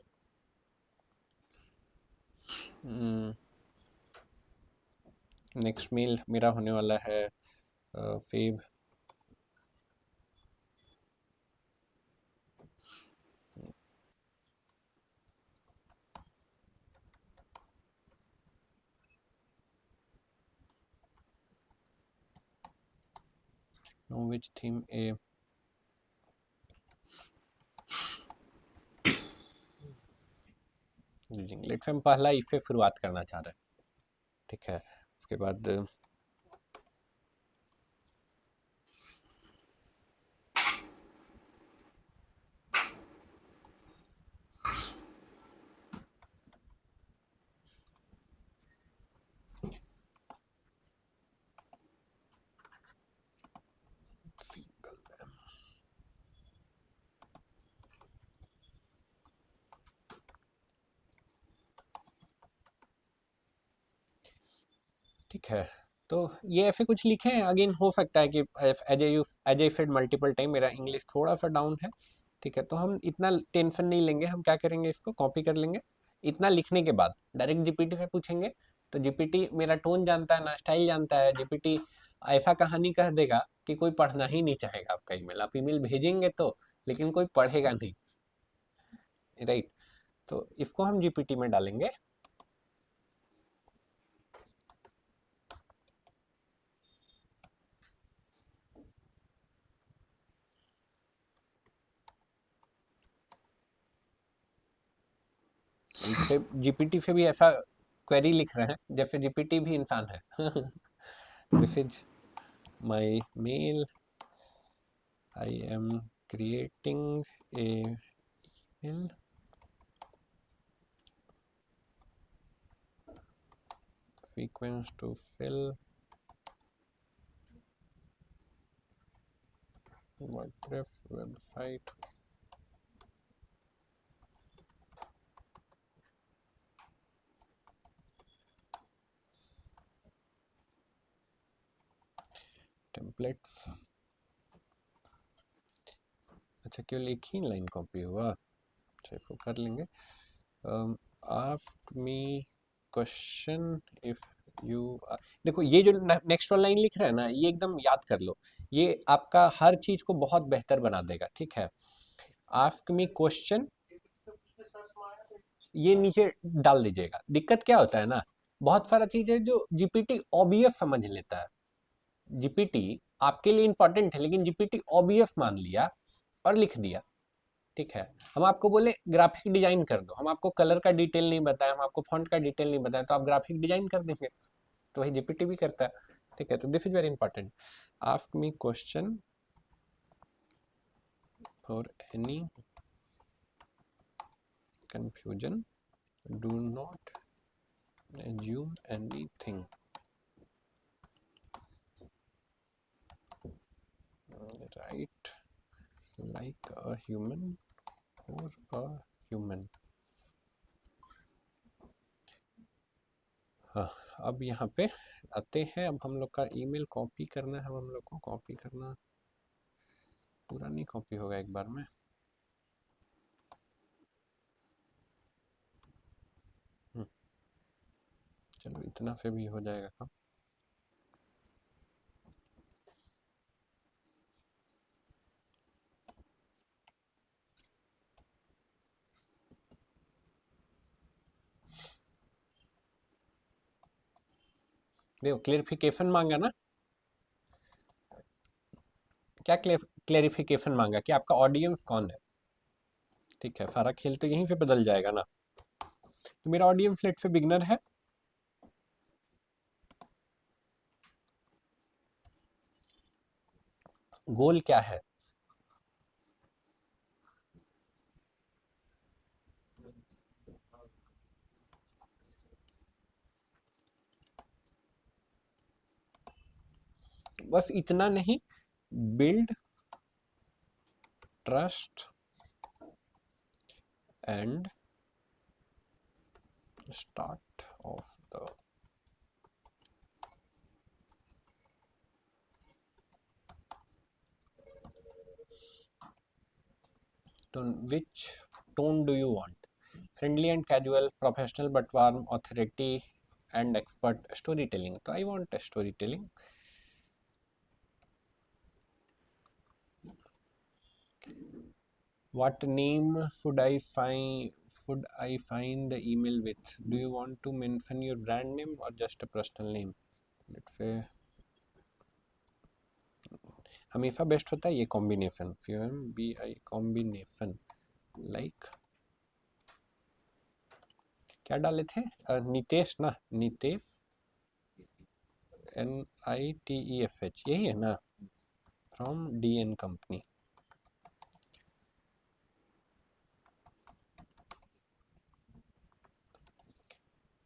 next mail मेरा होने वाला है फेव know which theme a let's say हम पहला इससे शुरुआत करना चाह रहे हैं. ठीक है. उसके बाद ठीक है. तो ये ऐसे कुछ लिखे हैं. अगेन हो सकता है कि as I said multiple time मेरा इंग्लिश थोड़ा सा डाउन है. ठीक है. तो हम इतना टेंशन नहीं लेंगे. हम क्या करेंगे इसको कॉपी कर लेंगे. इतना लिखने के बाद डायरेक्ट जीपीटी से पूछेंगे तो जीपीटी मेरा टोन जानता है ना, स्टाइल जानता है. जीपीटी ऐसा कहानी कह देगा कि कोई पढ़ना ही नहीं चाहेगा आपका ईमेल. आप ईमेल भेजेंगे तो लेकिन कोई पढ़ेगा नहीं. राइट. तो इसको हम जीपीटी में डालेंगे. जीपीटी से भी ऐसा क्वेरी लिख रहे हैं जैसे जीपीटी भी इंसान है. This is my mail. I am creating a email sequence to fill WordPress website. Templates. अच्छा केवल एक ही लाइन कॉपी हुआ. अच्छा इसको कर लेंगे. Ask me question if you. देखो ये जो नेक्स्ट वाला लाइन लिख रहा है ना ये एकदम याद कर लो. ये आपका हर चीज को बहुत बेहतर बना देगा. ठीक है. आस्क मी क्वेश्चन ये नीचे डाल दीजिएगा. दिक्कत क्या होता है ना बहुत सारा चीज है जो जीपीटी ऑब्वियस समझ लेता है. जीपीटी आपके लिए इंपॉर्टेंट है लेकिन जीपीटी ऑब्वियस मान लिया और लिख दिया. ठीक है. हम आपको बोले ग्राफिक डिजाइन कर दो. हम आपको कलर का डिटेल नहीं बताया. हम आपको फॉन्ट का डिटेल नहीं बताया तो आप ग्राफिक डिजाइन कर देंगे. तो वही जीपीटी भी करता है. ठीक है. तो this is very important. Ask me question for any confusion. Do not assume anything. Write like a human for a human. हाँ, अब यहाँ पे आते हैं। अब हम लोग का ईमेल कॉपी करना है। अब हम लोग को कॉपी करना, पूरा नहीं कॉपी होगा एक बार में। चलो इतना से भी हो जाएगा काम। देखो क्लेरिफिकेशन मांगा ना, क्या क्लेरिफिकेशन मांगा कि आपका ऑडियंस कौन है। ठीक है, सारा खेल तो यहीं से बदल जाएगा ना। तो मेरा ऑडियंस लेट से बिगनर है। गोल क्या है? बस इतना नहीं, build trust and start of the tone. Which tone do you want? Friendly and casual, professional but warm, authority and expert, storytelling. So I want a storytelling. What name should I find the email with? Do you want to mention your brand name or just a personal name? Let's say हमेशा best होता है ये combination, FUMBI combination. Like क्या डाले थे? नितेश ना, Nitesh NITEFH, यही है ना, फ्रॉम DN कंपनी।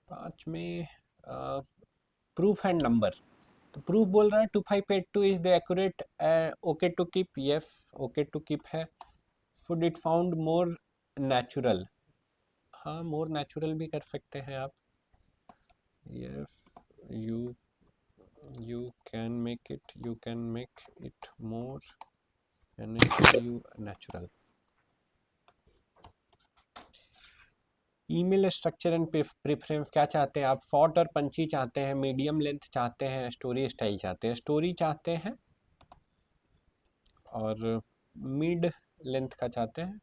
पाँच में प्रूफ एंड नंबर। तो प्रूफ बोल रहा है 2582 is the accurate, okay to keep, yes okay to keep है। Food it found more natural, हाँ मोर नेचुरल भी कर सकते हैं आप। Yes you can make it more natural. Email structure and preference क्या चाहते हैं आप? शॉर्ट और पंची चाहते हैं, मीडियम लेंथ चाहते हैं, स्टोरी स्टाइल चाहते हैं? स्टोरी चाहते हैं और मिड लेंथ का चाहते हैं।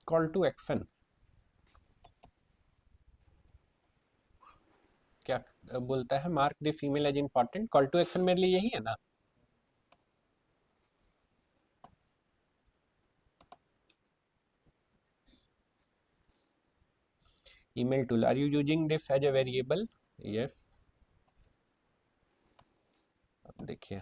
कॉल टू एक्शन क्या बोलता है? Mark this email as important. Call to action मेरे लिए यही है ना। Email tool, are you using this as a variable? Yes. अब देखिए,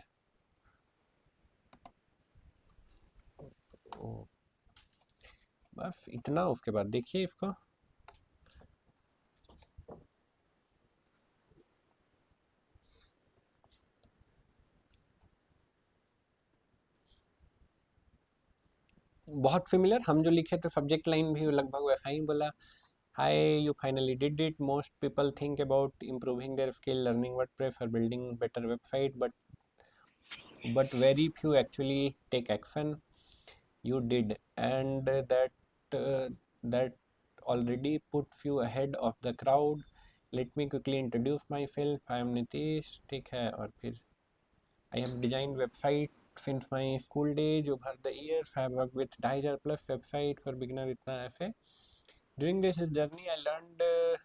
बस इतना। उसके बाद देखिए इसको, बहुत सिमिलर। हम जो लिखे थे सब्जेक्ट लाइन भी लगभग वैसा ही बोला। Hi, you finally did it. Most people think about improving their skill, learning WordPress or building better website, but very few actually take action. You did, and that already puts you ahead of the crowd. Let me quickly introduce myself. I am Nitish. ठीक है, और फिर I have designed website since my school days over the years. I have worked with 2,500 plus website for beginner, इतना ऐसे। During this journey, I learned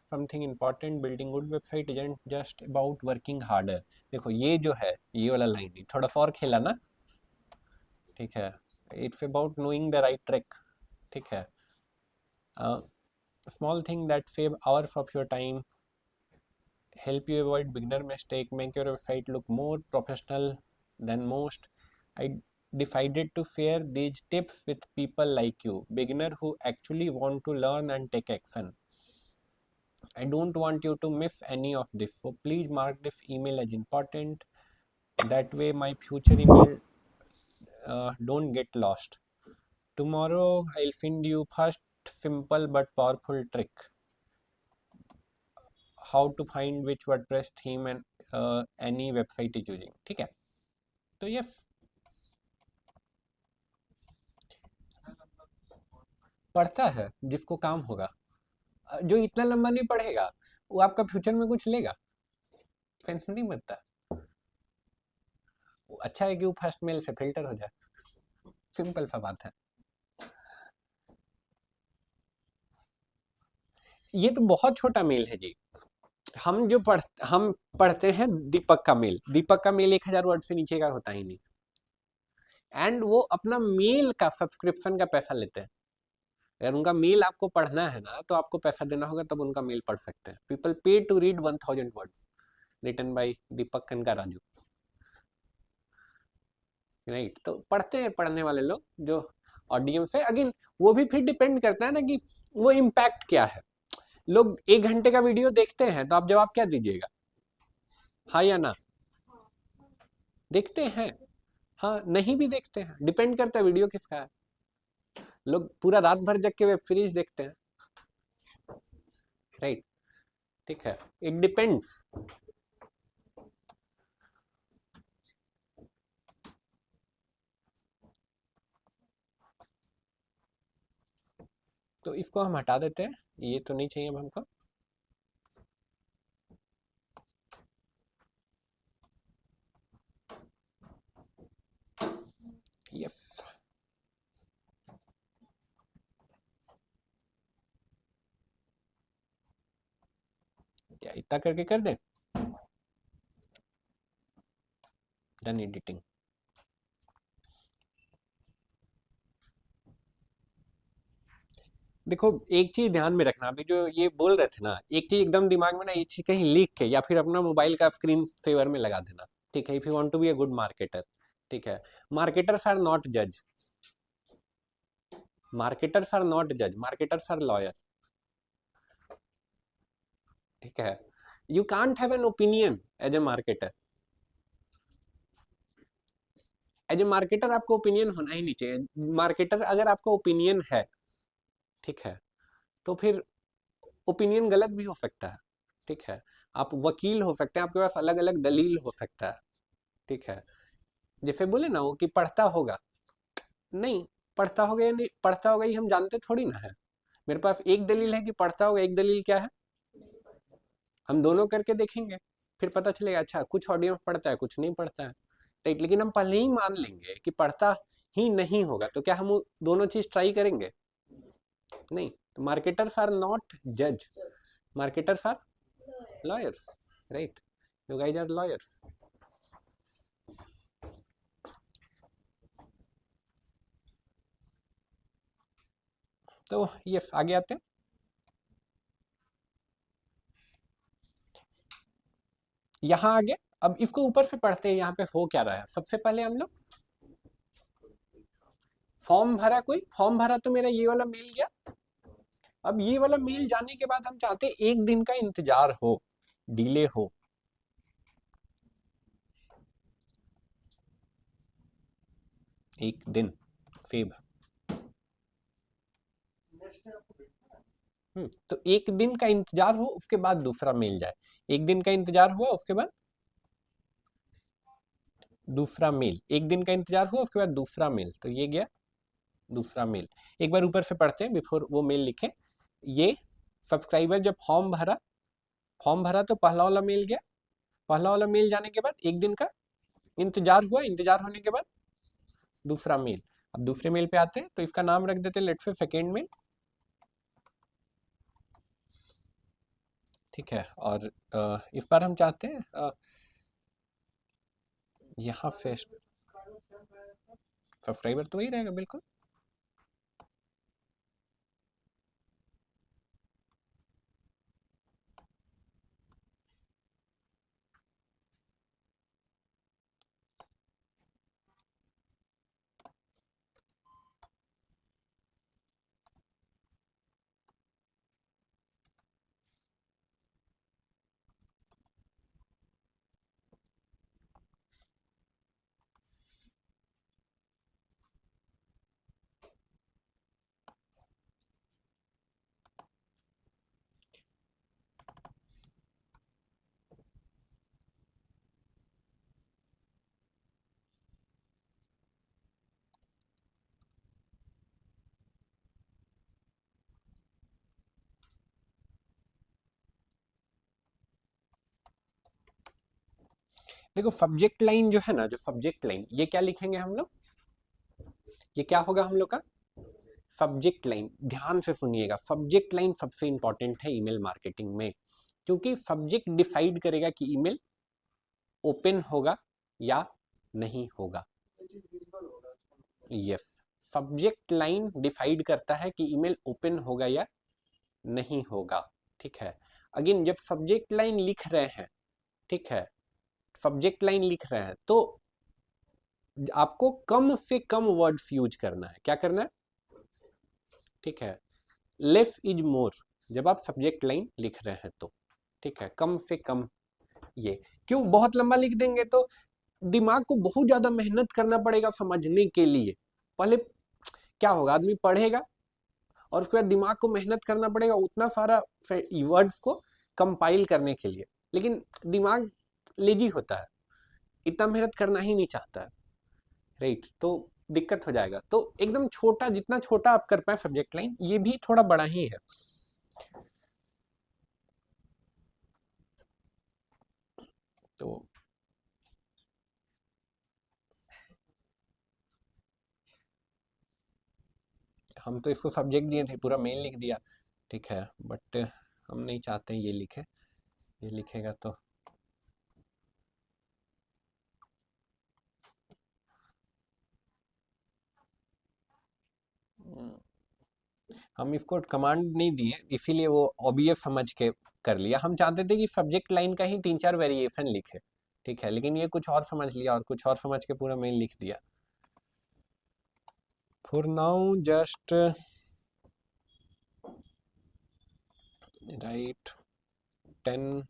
something important. Building good website isn't just about working harder. देखो ये जो है, ये वाला line ही थोड़ा सा और खेला ना। ठीक है, it's about knowing the right track. ठीक है, small thing that save hours of your time, help you avoid beginner mistake, make your website look more professional than most. I decided to share these tips with people like you, beginner who actually want to learn and take action. I don't want you to miss any of this, so please mark this email as important. That way my future email don't get lost. Tomorrow I'll send you first simple but powerful trick. How to find which WordPress theme and any website is using. ठीक है, तो ये पढ़ता है जिसको काम होगा, जो इतना लंबा नहीं पढ़ेगा वो आपका फ्यूचर में कुछ लेगा, टेंशन नहीं बनता। अच्छा है कि वो फर्स्ट मेल से फिल्टर हो जाए, सिंपल सा बात है। ये तो बहुत छोटा मेल है जी। हम पढ़ते हैं दीपक का मेल। दीपक का मेल 1000 वर्ड से नीचे का होता ही नहीं, एंड वो अपना मेल का सब्सक्रिप्शन का पैसा लेते हैं। अगर उनका मेल आपको पढ़ना है ना तो आपको पैसा देना होगा, तब उनका मेल पढ़ सकते हैं। People pay to read 1000 word written by Deepak Kanaka Raju, right. तो पढ़ते हैं पढ़ने वाले लोग जो ऑडियंस है। अगेन वो भी फिर डिपेंड करता है ना कि वो इम्पैक्ट क्या है। लोग 1 घंटे का वीडियो देखते हैं तो आप जवाब क्या दीजिएगा, हाँ या ना? देखते हैं, हाँ नहीं भी देखते हैं, डिपेंड करता है वीडियो किसका है। लोग पूरा रात भर जग के वेब सीरीज देखते हैं, राइट, ठीक है, इट डिपेंड्स। तो इसको हम हटा देते हैं, ये तो नहीं चाहिए अब हमको। यस, क्या इतना करके कर दें, डन एडिटिंग। देखो एक चीज ध्यान में रखना, अभी जो ये बोल रहे थे ना, एक चीज एकदम दिमाग में ना, ये चीज कहीं लिख के या फिर अपना मोबाइल का स्क्रीन सेवर में लगा देना, ठीक है। If you want to be a good marketer, ठीक है, मार्केटर्स आर नॉट जज, मार्केटर्स आर नॉट जज, मार्केटर्स आर लॉयर, ठीक है। You can't have an opinion as a marketer. As a marketer आपको ओपिनियन होना ही नहीं चाहिए। मार्केटर अगर आपका ओपिनियन है, ठीक है, तो फिर ओपिनियन गलत भी हो सकता है, ठीक है। आप वकील हो सकते हैं, आपके पास अलग अलग दलील हो सकता है, ठीक है। जैसे बोले ना वो कि पढ़ता होगा, नहीं पढ़ता होगा या नहीं पढ़ता होगा ये हम जानते थोड़ी ना है। मेरे पास एक दलील है कि पढ़ता होगा, एक दलील क्या है, हम दोनों करके देखेंगे, फिर पता चलेगा अच्छा कुछ ऑडियंस पढ़ता है कुछ नहीं पढ़ता है, राइट। लेकिन हम पहले ही मान लेंगे कि पढ़ता ही नहीं होगा, तो क्या हम वो दोनों चीज ट्राई करेंगे? नहीं। तो मार्केटर्स आर नॉट जज, marketers are lawyers, right, you guys are lawyers. तो यस, आगे आते हैं। यहाँ आगे अब इसको ऊपर से पढ़ते हैं, यहाँ पे हो क्या रहा है। सबसे पहले हम लोग फॉर्म भरा, कोई फॉर्म भरा तो मेरा ये वाला मेल गया। अब ये वाला मेल जाने के बाद हम चाहते हैं 1 दिन का इंतजार हो, डिले हो। एक दिन फेब, नेक्स्ट डे आपको भेजना है। तो 1 दिन का इंतजार हो उसके बाद दूसरा मेल जाए। 1 दिन का इंतजार हुआ उसके बाद दूसरा मेल, 1 दिन का इंतजार हुआ उसके बाद दूसरा मेल, तो ये गया दूसरा मेल। एक बार ऊपर से पढ़ते हैं बिफोर वो मेल लिखे। ये सब्सक्राइबर जब फॉर्म भरा तो पहला वाला मेल गया, पहला वाला मेल जाने के बाद 1 दिन का इंतजार हुआ, इंतजार होने के बाद दूसरा मेल। अब दूसरे मेल पे आते हैं, तो इसका नाम रख देते हैं लेट्स से सेकेंड मेल, ठीक है। और इस बार हम चाहते हैं यहाँ पे सब्सक्राइबर तो वही रहेगा बिल्कुल। देखो सब्जेक्ट लाइन जो है ना, जो सब्जेक्ट लाइन, ये क्या लिखेंगे हम लोग, ये क्या होगा हम लोग का सब्जेक्ट लाइन। ध्यान से सुनिएगा, सब्जेक्ट लाइन सबसे इंपॉर्टेंट है ईमेल मार्केटिंग में, क्योंकि सब्जेक्ट डिसाइड करेगा कि ईमेल ओपन होगा या नहीं होगा। यस, सब्जेक्ट लाइन डिसाइड करता है कि ईमेल ओपन होगा या नहीं होगा। ठीक है, अगेन जब सब्जेक्ट लाइन लिख रहे हैं, ठीक है, सब्जेक्ट लाइन लिख रहे हैं तो आपको कम से कम वर्ड्स यूज करना है। क्या करना है, ठीक है, लेस इज मोर जब आप सब्जेक्ट लाइन लिख रहे हैं तो, ठीक है, कम से कम। ये क्यों, बहुत लंबा लिख देंगे तो दिमाग को बहुत ज्यादा मेहनत करना पड़ेगा समझने के लिए। पहले क्या होगा, आदमी पढ़ेगा और उसके बाद दिमाग को मेहनत करना पड़ेगा उतना सारा वर्ड्स को कंपाइल करने के लिए, लेकिन दिमाग लेजी होता है, इतना मेहनत करना ही नहीं चाहता है, राइट, तो दिक्कत हो जाएगा। तो एकदम छोटा, जितना छोटा आप कर पाए सब्जेक्ट लाइन, ये भी थोड़ा बड़ा ही है। तो हम तो इसको सब्जेक्ट दिए थे, पूरा मेल लिख दिया, ठीक है, बट हम नहीं चाहते ये लिखे, ये लिखेगा तो हम इसको कमांड नहीं दिए, इसीलिए वो ऑब्वियस समझ के कर लिया। हम चाहते थे कि सब्जेक्ट लाइन का ही 3-4 वेरिएशन लिखे, ठीक है, लेकिन ये कुछ और समझ लिया और कुछ और समझ के पूरा मेल लिख दिया। For now just right 10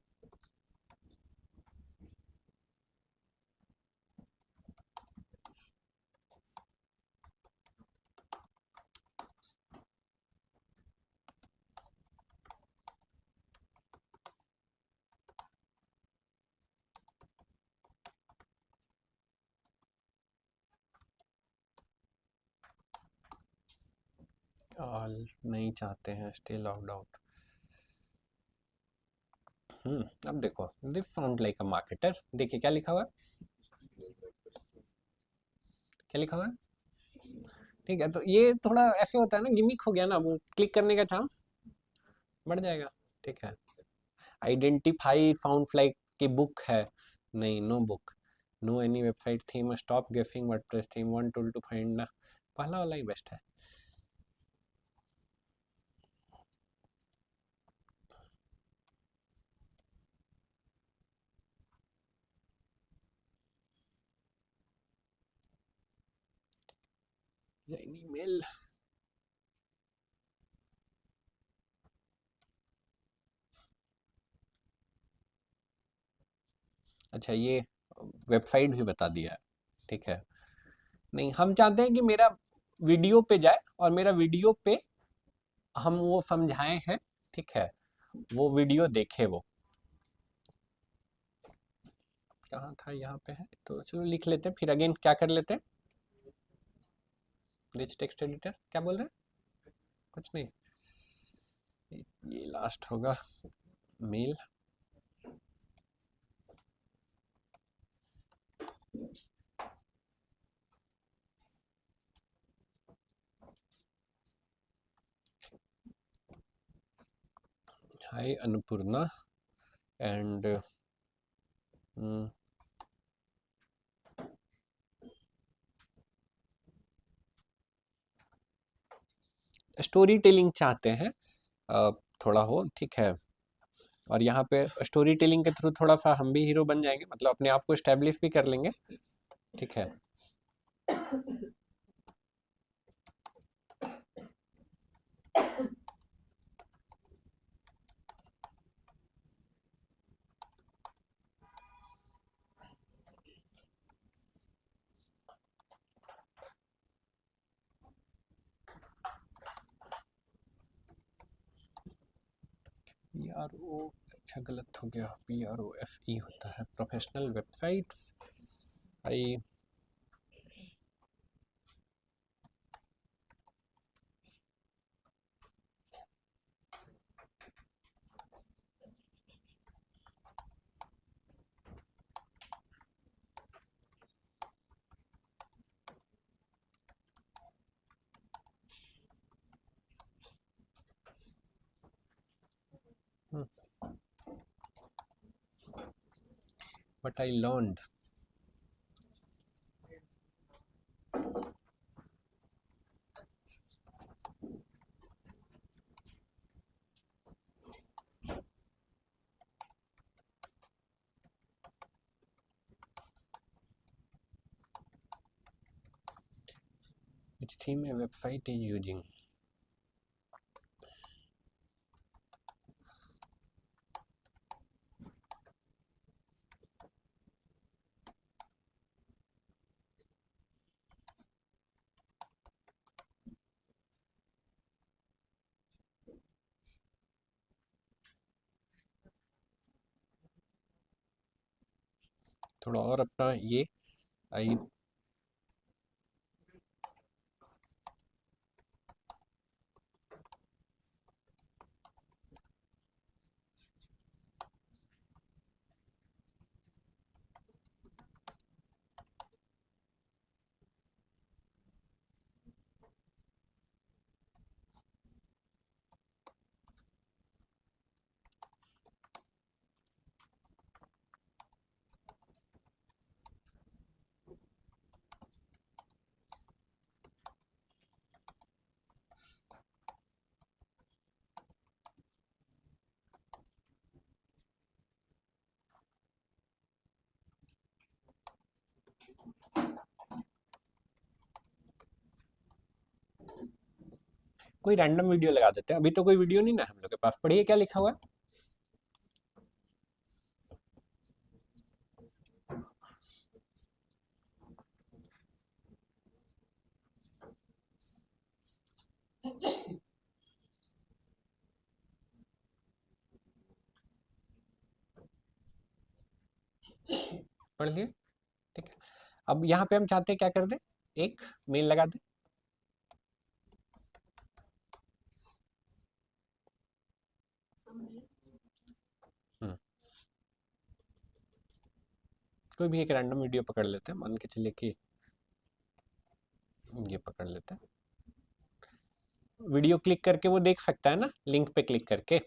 all नहीं चाहते हैं, स्टे लॉग्ड आउट। अब देखो, this sound like a marketer. देखिए क्या लिखा हुआ है, क्या लिखा हुआ है, ठीक है, तो ये थोड़ा ऐसे होता है ना, गिमिक हो गया ना, वो क्लिक करने का चांस बढ़ जाएगा, ठीक है। आइडेंटिफाई फाउंड फ्लाइट की बुक है, नहीं, no book, no any website theme, stop guessing WordPress theme, one tool to find ना, पहला वाला ही बेस्ट है। ईमेल, अच्छा ये वेबसाइट भी बता दिया है, ठीक है। नहीं, हम चाहते हैं कि मेरा वीडियो पे जाए और मेरा वीडियो पे हम वो समझाए हैं, ठीक है, वो वीडियो देखे। वो कहाँ था, यहाँ पे है, तो चलो लिख लेते हैं, फिर अगेन क्या कर लेते हैं, रिच टेक्स्ट एडिटर, क्या बोल रहे हैं, कुछ नहीं, ये लास्ट होगा mail. Hi Annapurna and story telling चाहते हैं, थोड़ा हो, ठीक है, और यहाँ पे स्टोरी टेलिंग के थ्रू थोड़ा सा हम भी हीरो बन जाएंगे, मतलब अपने आप को स्टैब्लिश भी कर लेंगे, ठीक है। PRO, अच्छा गलत हो गया, PROFE होता है, professional websites. I what I learned. Which theme a website is using? थोड़ा और अपना ये आई कोई रैंडम वीडियो लगा देते हैं। अभी तो कोई वीडियो नहीं ना हम लोग के पास। पढ़िए क्या लिखा हुआ है। पढ़ लिए, ठीक है। अब यहाँ पे हम चाहते हैं क्या कर दे, एक मेल लगा दे। कोई भी एक रैंडम वीडियो पकड़ लेते हैं, मान के चलिए कि ये पकड़ लेते हैं। वीडियो क्लिक करके वो देख सकता है ना, लिंक पे क्लिक करके।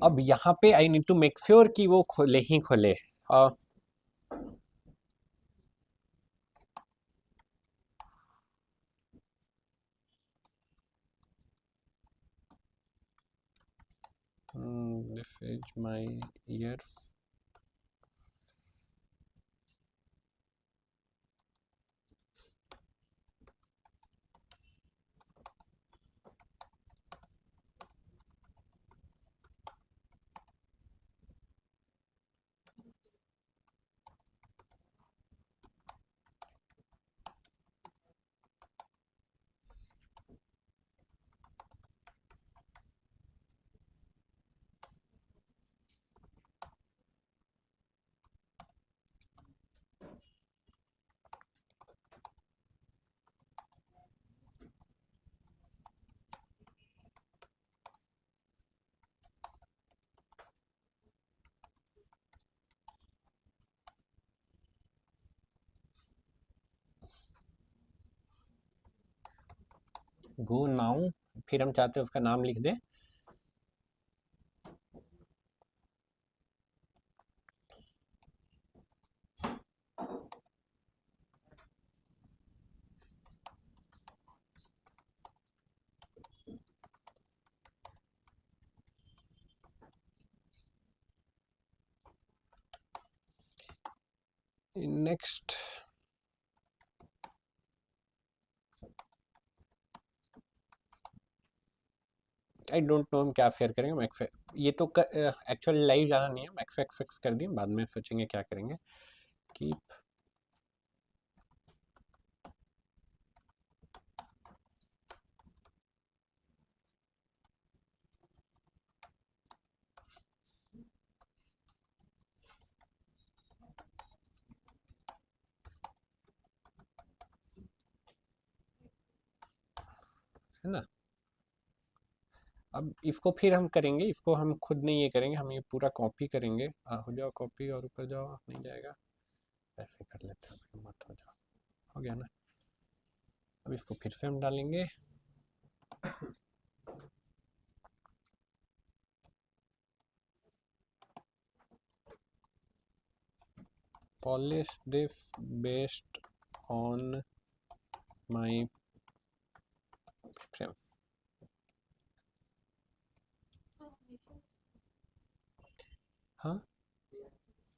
अब यहाँ पे I need to make sure कि वो खोले ही खोले। this is my ears. Go now, फिर हम चाहते हैं उसका नाम लिख दे। नेक्स्ट आई डोंट नो हम क्या शेयर करेंगे। मैक्स ये तो एक्चुअल लाइव जाना नहीं है, मैक्स फिक्स कर दिए, बाद में सोचेंगे क्या करेंगे। कीप है ना। अब इसको फिर हम करेंगे, इसको हम खुद नहीं ये करेंगे, हम ये पूरा कॉपी करेंगे। हो जाओ कॉपी और ऊपर जाओ, नहीं जाएगा। ऐसे कर लेते हैं, मत हो जाओ, हो गया ना। अब इसको फिर से हम डालेंगे। Polish this based on my preference। हाँ,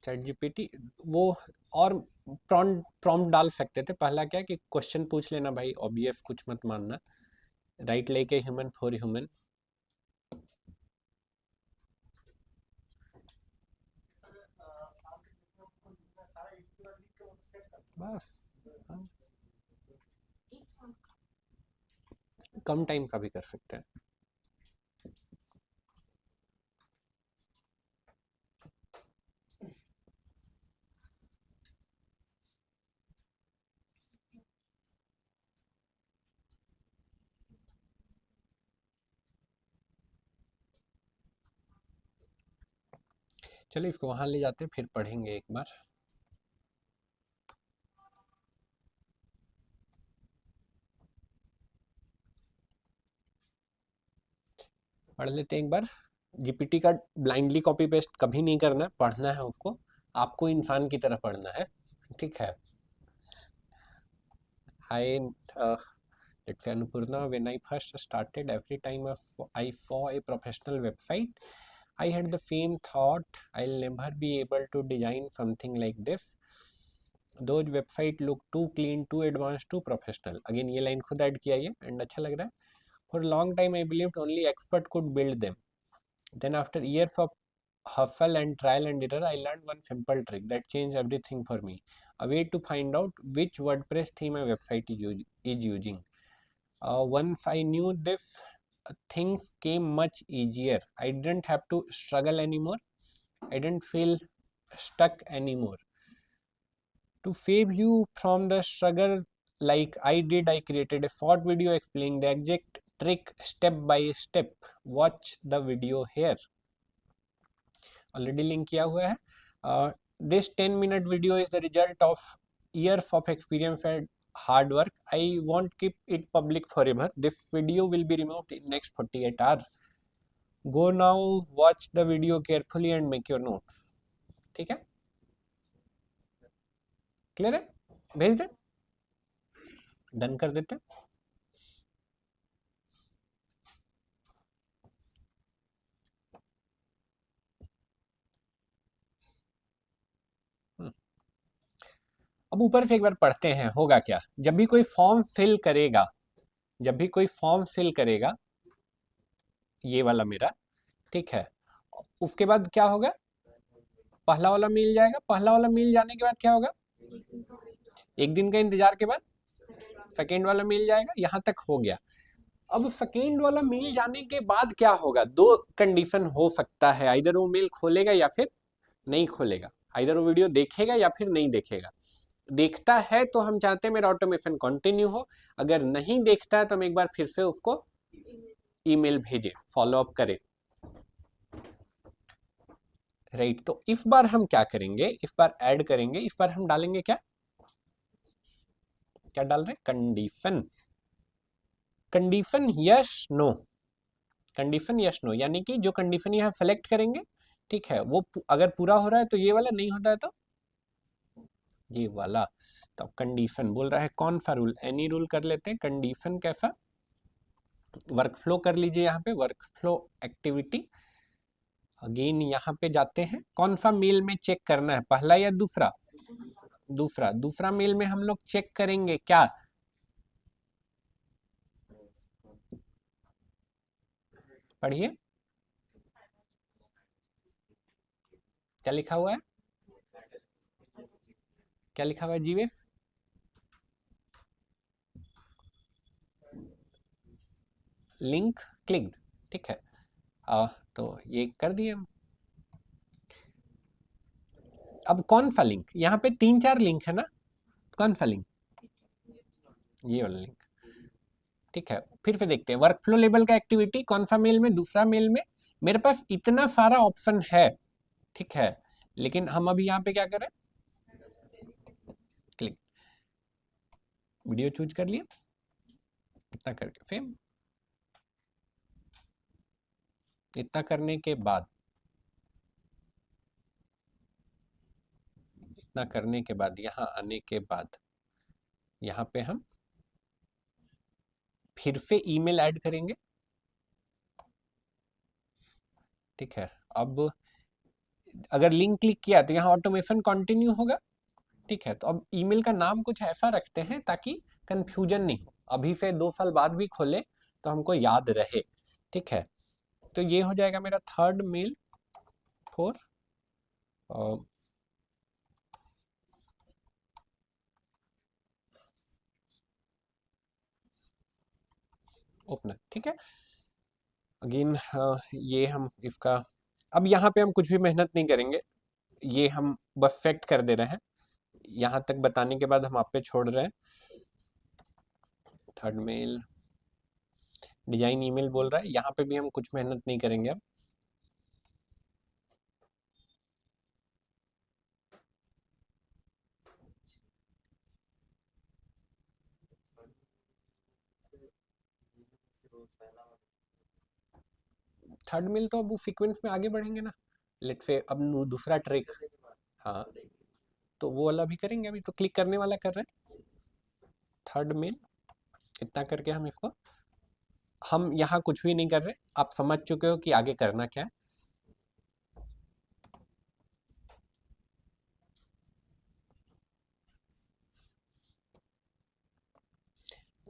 ChatGPT वो और प्रॉम्प्ट डाल सकते थे। पहला क्या कि क्वेश्चन पूछ लेना भाई, ऑब्वियस कुछ मत मानना, right like a human for human. बस हाँ। कम टाइम का भी कर सकते हैं। चलो इसको वहां ले जाते हैं, फिर पढ़ेंगे एक बार। पढ़ लेते हैं एक बार। जीपीटी का ब्लाइंडली कॉपी पेस्ट कभी नहीं करना, पढ़ना है उसको, आपको इंसान की तरह पढ़ना है, ठीक है। हाय let's say Annapurna, when I first started, every time I saw a professional website, I had the same thought, I'll never be able to design something like this. Those website look too clean, too advanced, too professional. Again ये line खुद add किया है and अच्छा लग रहा है। For a long time I believed only expert could build them. Then after years of hustle and trial and error, I learned one simple trick that changed everything for me. A way to find out which WordPress theme a website is using. Once I knew this, things came much easier. I didn't have to struggle anymore. I didn't feel stuck anymore. To save you from the struggle like I did, I created a short video explaining the exact trick step by step. Watch the video here. Already link किया हुआ है। This 10-minute video is the result of years of experience and hard work. I won't keep it public forever. This video will be removed in next 48 hours. Go now, watch the video carefully and make your notes. ठीक है, clear है, भेज दे, done कर देते। अब ऊपर से एक बार पढ़ते हैं, होगा क्या। जब भी कोई फॉर्म फिल करेगा, जब भी कोई फॉर्म फिल करेगा, ये वाला मेरा, ठीक है, उसके बाद क्या होगा, पहला वाला मिल जाएगा। पहला वाला मिल जाने के बाद क्या होगा, एक दिन का इंतजार के बाद सेकेंड वाला मिल जाएगा। यहां तक हो गया। अब सेकेंड वाला मिल जाने के बाद क्या होगा, दो कंडीशन हो सकता है, आइदर वो मेल खोलेगा या फिर नहीं खोलेगा, आइदर वो वीडियो देखेगा या फिर नहीं देखेगा। देखता है तो हम चाहते हैं मेरा ऑटोमेशन कंटिन्यू हो, अगर नहीं देखता है तो हम एक बार फिर से उसको ईमेल भेजे, फॉलो अप करें, राइट। तो इस बार हम क्या करेंगे, इस बार ऐड करेंगे, इस बार हम डालेंगे क्या, क्या डाल रहे, condition, condition yes no, condition yes no, यानी कि जो कंडीशन यहाँ सेलेक्ट करेंगे, ठीक है, वो अगर पूरा हो रहा है तो ये वाला, नहीं होता है तो ये वाला। तो कंडीशन बोल रहा है कौन सा रूल, एनी रूल कर लेते हैं। कंडीशन कैसा, वर्कफ्लो कर लीजिए, यहाँ पे वर्कफ्लो एक्टिविटी। अगेन यहाँ पे जाते हैं, कौन सा मेल में चेक करना है, पहला या दूसरा, दूसरा। दूसरा मेल में हम लोग चेक करेंगे क्या, पढ़िए क्या लिखा हुआ है, क्या लिखा हुआ है जीवेश, लिंक क्लिक्ड, ठीक है। तो ये कर दिए हम। अब कौन सा लिंक, यहाँ पे 3-4 लिंक है ना, कौन सा लिंक, ये वाला लिंक, ठीक है। फिर से देखते हैं वर्कफ्लो लेवल का एक्टिविटी, कौन सा मेल में, दूसरा मेल में। मेरे पास इतना सारा ऑप्शन है, ठीक है, लेकिन हम अभी यहाँ पे क्या करें, क्लिक, वीडियो चूज कर लिया, इतना करके फेम। इतना करने के बाद यहाँ आने के बाद यहाँ पे हम फिर से ईमेल ऐड करेंगे। ठीक है, अब अगर लिंक क्लिक किया तो यहाँ ऑटोमेशन कंटिन्यू होगा। ठीक है, तो अब ईमेल का नाम कुछ ऐसा रखते हैं ताकि कंफ्यूजन नहीं हो, अभी से 2 साल बाद भी खोले तो हमको याद रहे। ठीक है, तो ये हो जाएगा मेरा थर्ड मेल फॉर ओपनर। ठीक है, अगेन ये हम इसका, अब यहाँ पे हम कुछ भी मेहनत नहीं करेंगे, ये हम बस सेट कर दे रहे हैं। यहाँ तक बताने के बाद हम आप पे छोड़ रहे हैं। थर्ड मेल डिजाइन ईमेल बोल रहा है, यहाँ पे भी हम कुछ मेहनत नहीं करेंगे अब। थर्ड मेल तो अब वो सीक्वेंस में आगे बढ़ेंगे ना, लेट से अब दूसरा ट्रिक, हाँ तो वो वाला भी करेंगे। अभी तो क्लिक करने वाला कर रहे हैं। थर्ड मेल इतना करके हम इसको, हम यहाँ कुछ भी नहीं कर रहे, आप समझ चुके हो कि आगे करना क्या है।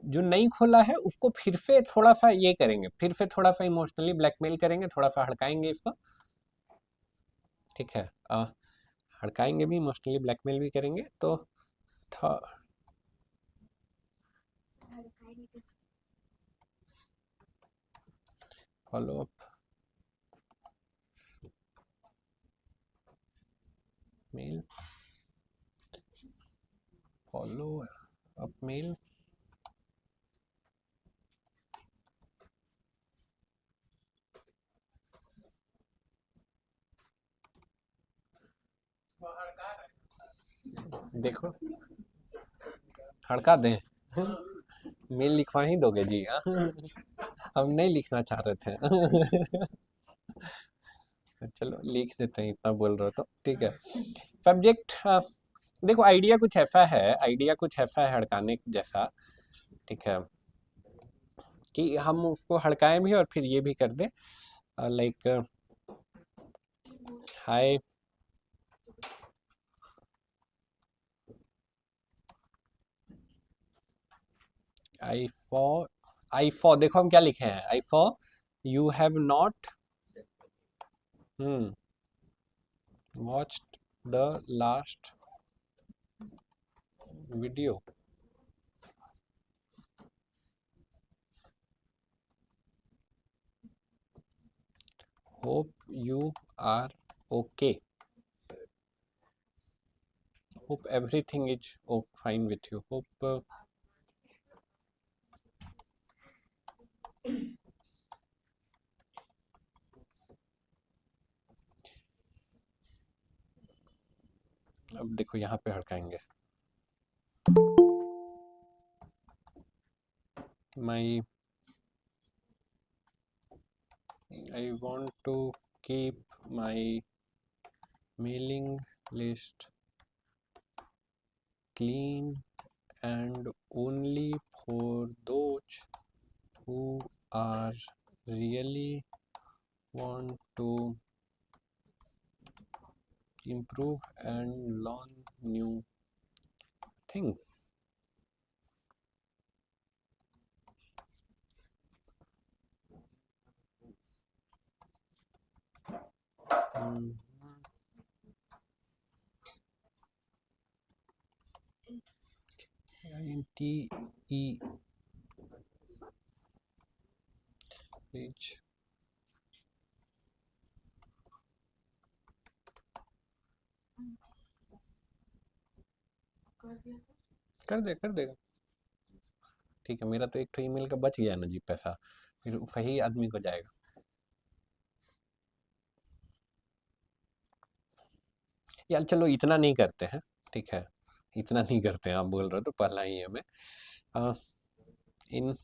जो नहीं खोला है उसको फिर से थोड़ा सा ये करेंगे, फिर से थोड़ा सा इमोशनली ब्लैकमेल करेंगे, थोड़ा सा हड़काएंगे इसको। ठीक है, हड़काएंगे भी, इमोशनली ब्लैकमेल भी करेंगे। तो follow up mail, follow up mail, देखो हड़का दें। मेल लिखवा ही दोगे जी? हम नहीं लिखना चाह रहे थे। चलो लिख देते हैं, इतना बोल रहे हो तो ठीक है। सब्जेक्ट, देखो आइडिया कुछ ऐसा है हड़काने जैसा। ठीक है, कि हम उसको हड़काएं भी और फिर ये भी कर दें, लाइक हाय आई फॉर, देखो हम क्या लिखे हैं, I for you have not watched the last video, hope you are okay, hope everything is fine with you, hope अब देखो यहाँ पे हड़काएंगे, I want to keep my mailing list clean and only for those who are really want to improve and learn new things. INTE page कर देगा। ठीक है, मेरा तो एक तो ईमेल का बच गया ना जी पैसा, फिर सही आदमी को जाएगा। यार चलो इतना नहीं करते हैं, ठीक है, इतना नहीं करते हैं, आप बोल रहे हो तो पहला ही है हमें। इन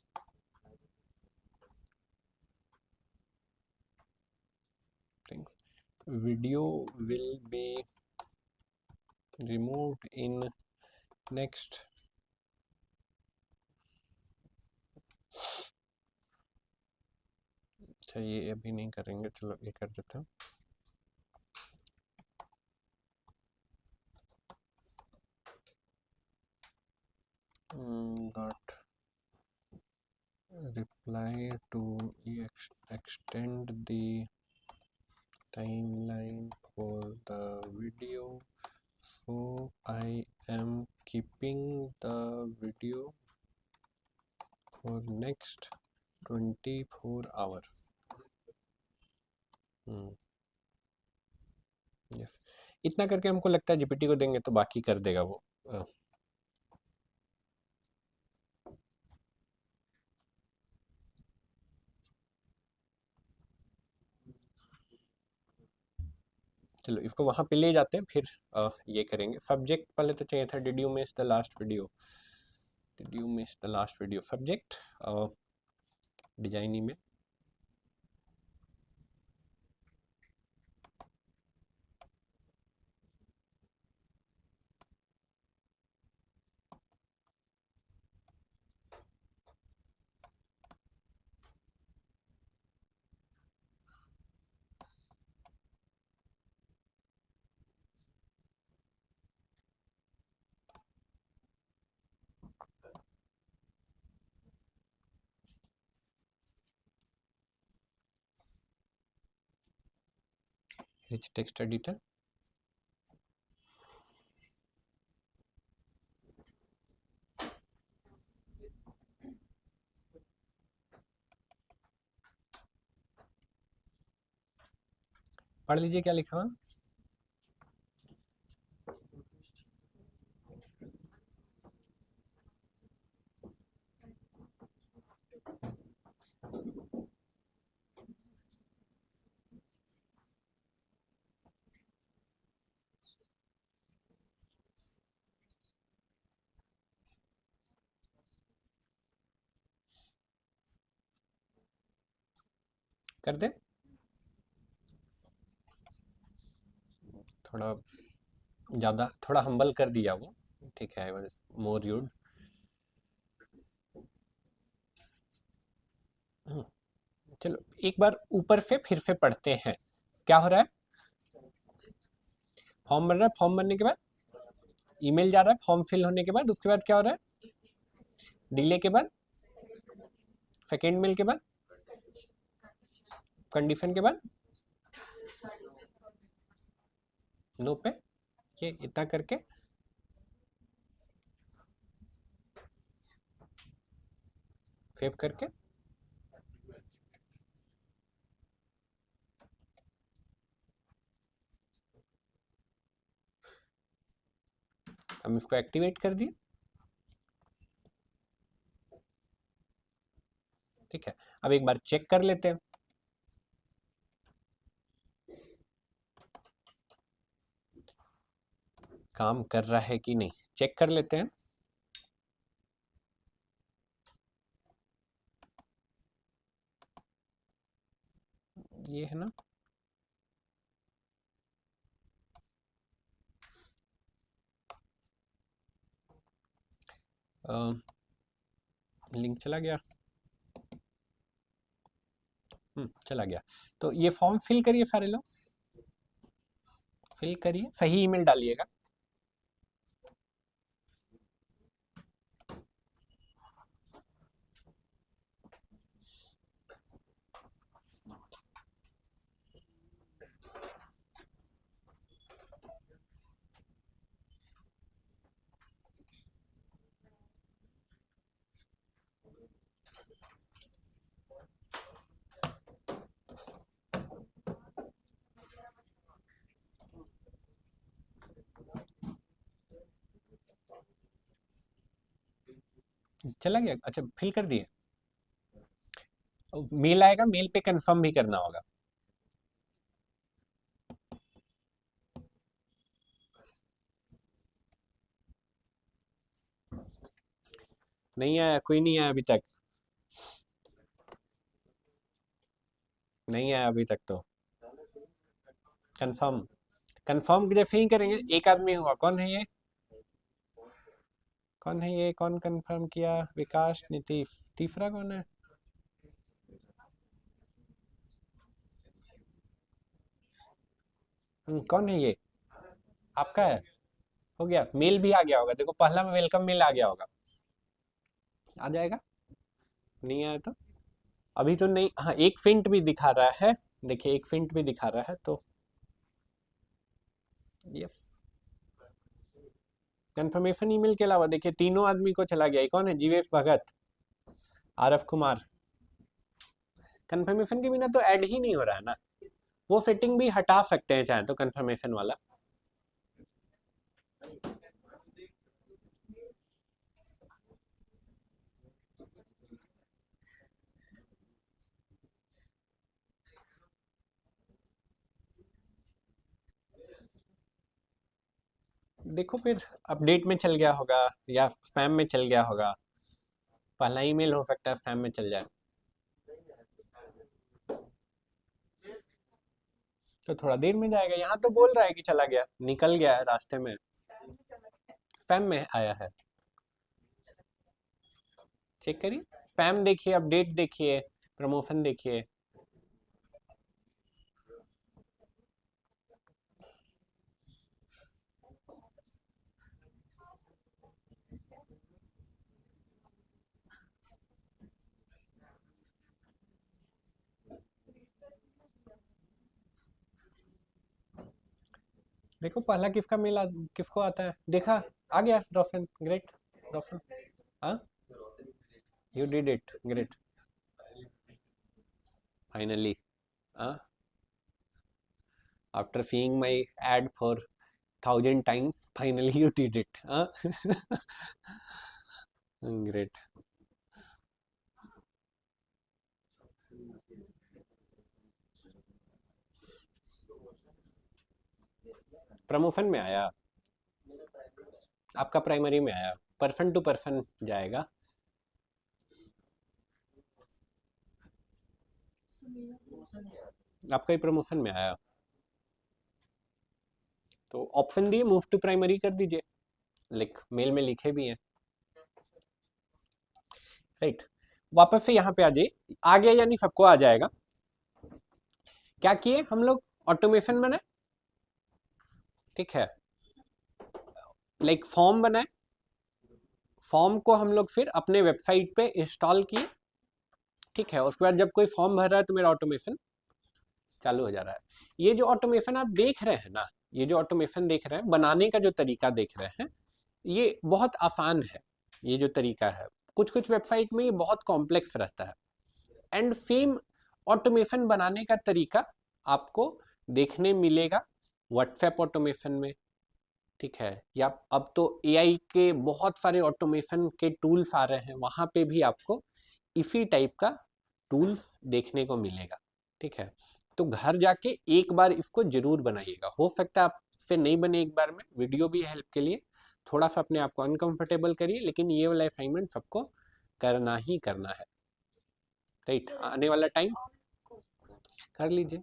video will be removed in next अच्छा ये अभी नहीं करेंगे, चलो ये कर देते हैं। Got reply to extend the timeline for the video, so I am keeping the video for next 24 hours. Yes, इतना करके हमको लगता है जीपीटी को देंगे तो बाकी कर देगा वो। चलो इसको वहां पे ले जाते हैं, फिर ये करेंगे। सब्जेक्ट पहले तो चाहिए था, did you miss the last video, did you miss the last video. Subject design email, rich text editor, पढ़ लीजिए क्या लिखा हुआ। कर दे, थोड़ा ज़्यादा, थोड़ा हम्बल कर दिया वो, ठीक है, मोर यूड। चलो एक बार ऊपर से फिर से पढ़ते हैं, क्या हो रहा है। फॉर्म बन रहा है, फॉर्म बनने के बाद ईमेल जा रहा है, फॉर्म फिल होने के बाद उसके बाद क्या हो रहा है, डिले के बाद, सेकेंड मेल के बाद, कंडीशन के बाद नो पे, ये इतना करके सेव करके हम इसको एक्टिवेट कर दिए। ठीक है, अब एक बार चेक कर लेते हैं काम कर रहा है कि नहीं, चेक कर लेते हैं। ये है ना, लिंक चला गया, चला गया। तो ये फॉर्म फिल करिए सारे लोग, फिल करिए, सही ईमेल डालिएगा। चला गया, अच्छा फिल कर दिए। मेल आएगा, मेल पे कंफर्म भी करना होगा। नहीं आया, कोई नहीं आया अभी तक, नहीं आया अभी तक तो। कंफर्म, कंफर्म जैसे ही करेंगे। एक आदमी हुआ, कौन है ये, कौन है ये, कौन कंफर्म किया? विकास, नीतीश, तीसरा कौन है? कौन है ये? आपका है? हो गया, मेल भी आ गया होगा, देखो पहला वेलकम मेल आ गया होगा, आ जाएगा। नहीं आया तो अभी तो नहीं। हाँ, एक फिंट भी दिखा रहा है, देखिए एक फिंट भी दिखा रहा है, तो यस। कंफर्मेशन ईमेल के अलावा देखिए तीनों आदमी को चला गया। कौन है? जीवेश भगत, आरफ कुमार। कंफर्मेशन के बिना तो ऐड ही नहीं हो रहा है ना, वो सेटिंग भी हटा सकते हैं चाहे तो, कंफर्मेशन वाला। देखो फिर अपडेट में चल गया होगा या स्पैम में चल गया होगा, पहला ईमेल हो सकता है स्पैम में चल जाए, तो थोड़ा देर में जाएगा। यहाँ तो बोल रहा है कि चला गया, निकल गया है रास्ते में, स्पैम में आया है। चेक करिए, स्पैम देखिए, अपडेट देखिए, प्रमोशन देखिए। देखो पहला किसका मेल किसको आता है, देखा? आ गया रोशन, ग्रेट रोशन। हाँ, you did it, great, finally. हाँ, after seeing my ad for 1000 times, finally you did it. Huh? Great. Promotion में आया, आपका प्राइमरी में आया, पर्सन टू पर्सन जाएगा। आपका ही प्रमोशन में आया, तो ऑप्शन दिए मूव टू प्राइमरी कर दीजिए, मेल में लिखे भी हैं, राइट। वापस से यहाँ पे आ जाइए, आ गया यानी सबको आ जाएगा। क्या किए हम लोग? ऑटोमेशन बनाए, ठीक है, फॉर्म बनाए, फॉर्म को हम लोग फिर अपने वेबसाइट पे इंस्टॉल किए, ठीक है। उसके बाद जब कोई फॉर्म भर रहा है तो मेरा ऑटोमेशन चालू हो जा रहा है। ये जो ऑटोमेशन आप देख रहे हैं ना, ये जो ऑटोमेशन देख रहे हैं, बनाने का जो तरीका देख रहे हैं, ये बहुत आसान है। ये जो तरीका है, कुछ कुछ वेबसाइट में ये बहुत कॉम्प्लेक्स रहता है। एंड सेम ऑटोमेशन बनाने का तरीका आपको देखने मिलेगा व्हाट्सएप ऑटोमेशन में, ठीक है, या अब तो एआई के बहुत सारे ऑटोमेशन के टूल्स आ रहे हैं, वहाँ पे भी आपको इसी टाइप का टूल्स देखने को मिलेगा, ठीक है। तो घर जाके एक बार इसको जरूर बनाइएगा, हो सकता है आपसे नहीं बने एक बार में, वीडियो भी हेल्प के लिए, थोड़ा सा अपने आप को अनकंफर्टेबल करिए, लेकिन ये वाला असाइनमेंट सबको करना ही करना है, राइट। आने वाला टाइम कर लीजिए,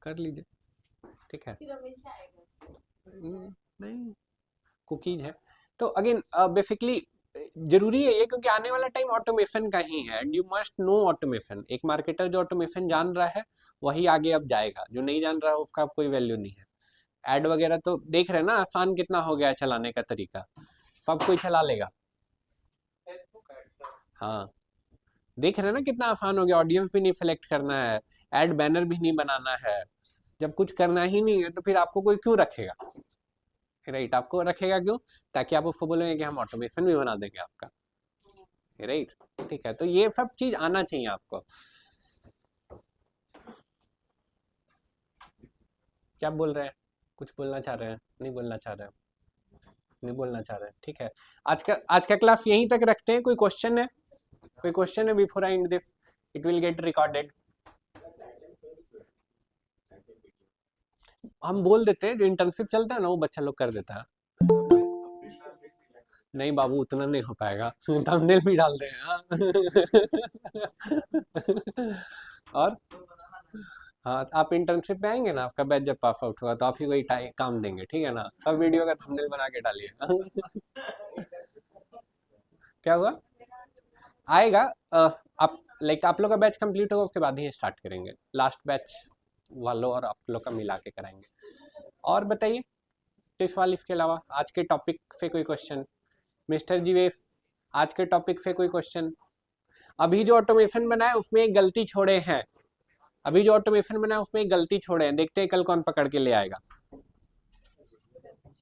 कर लीजिए, ठीक है। नहीं, कुकीज है तो अगेन बेसिकली जरूरी है ये, क्योंकि आने वाला टाइम ऑटोमेशन का ही है, and you must know automation. एक मार्केटर जो ऑटोमेशन जान रहा है वही आगे अब जाएगा, जो नहीं जान रहा है उसका अब कोई वैल्यू नहीं है। ऐड वगैरह तो देख रहे हैं ना, आसान कितना हो गया है चलाने का तरीका, सब कोई चला लेगा। हाँ, देख रहे हैं ना कितना आसान हो गया, ऑडियंस भी नहीं सेलेक्ट करना है, एड बैनर भी नहीं बनाना है। जब कुछ करना ही नहीं है तो फिर आपको कोई क्यों रखेगा, राइट। आपको रखेगा क्यों? ताकि आप उसको बोलेंगे कि हम ऑटोमेशन भी बना देंगे आपका, राइट, ठीक है। तो ये सब चीज आना चाहिए आपको। क्या बोल रहे हैं? कुछ बोलना चाह रहे हैं? नहीं बोलना चाह रहे हैं? नहीं बोलना चाह रहे हैं, ठीक है। आज का क्लास यहीं तक रखते हैं। कोई क्वेश्चन है? कोई क्वेश्चन है before I and this? It will get recorded. हम बोल देते हैं, जो इंटर्नशिप चलता है ना वो बच्चा लोग कर देता है। नहीं बाबू, उतना नहीं हो पाएगा। थंबनेल भी डाल दें। हाँ। और हाँ, आप इंटर्नशिप पे आएंगे ना, आपका बैच जब पास आउट होगा तो आप ही वही काम देंगे, ठीक है ना? सब वीडियो का थंबनेल बना के डालिए। क्या हुआ? आएगा। आप लाइक आप लोग का बैच कंप्लीट होगा उसके बाद ही स्टार्ट करेंगे, लास्ट बैच वालों और आप लोग का मिला के कराएंगे। और बताइए इस वाल, इसके अलावा आज के टॉपिक से कोई क्वेश्चन? मिस्टर जीवेश, आज के टॉपिक से कोई क्वेश्चन? अभी जो ऑटोमेशन बना है उसमें एक गलती छोड़े हैं, अभी जो ऑटोमेशन बना है उसमें एक गलती छोड़े हैं, देखते हैं कल कौन पकड़ के ले आएगा।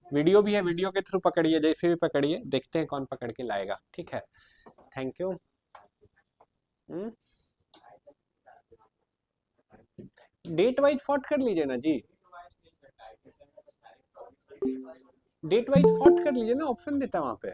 वीडियो भी है, वीडियो के थ्रू पकड़िए, जैसे भी पकड़िए, देखते हैं कौन पकड़ के लाएगा, ठीक है? Thank you. Date wise sort कर लीजिए ना जी, डेट वाइज सॉर्ट कर लीजिए ना, ऑप्शन देता है वहां पे।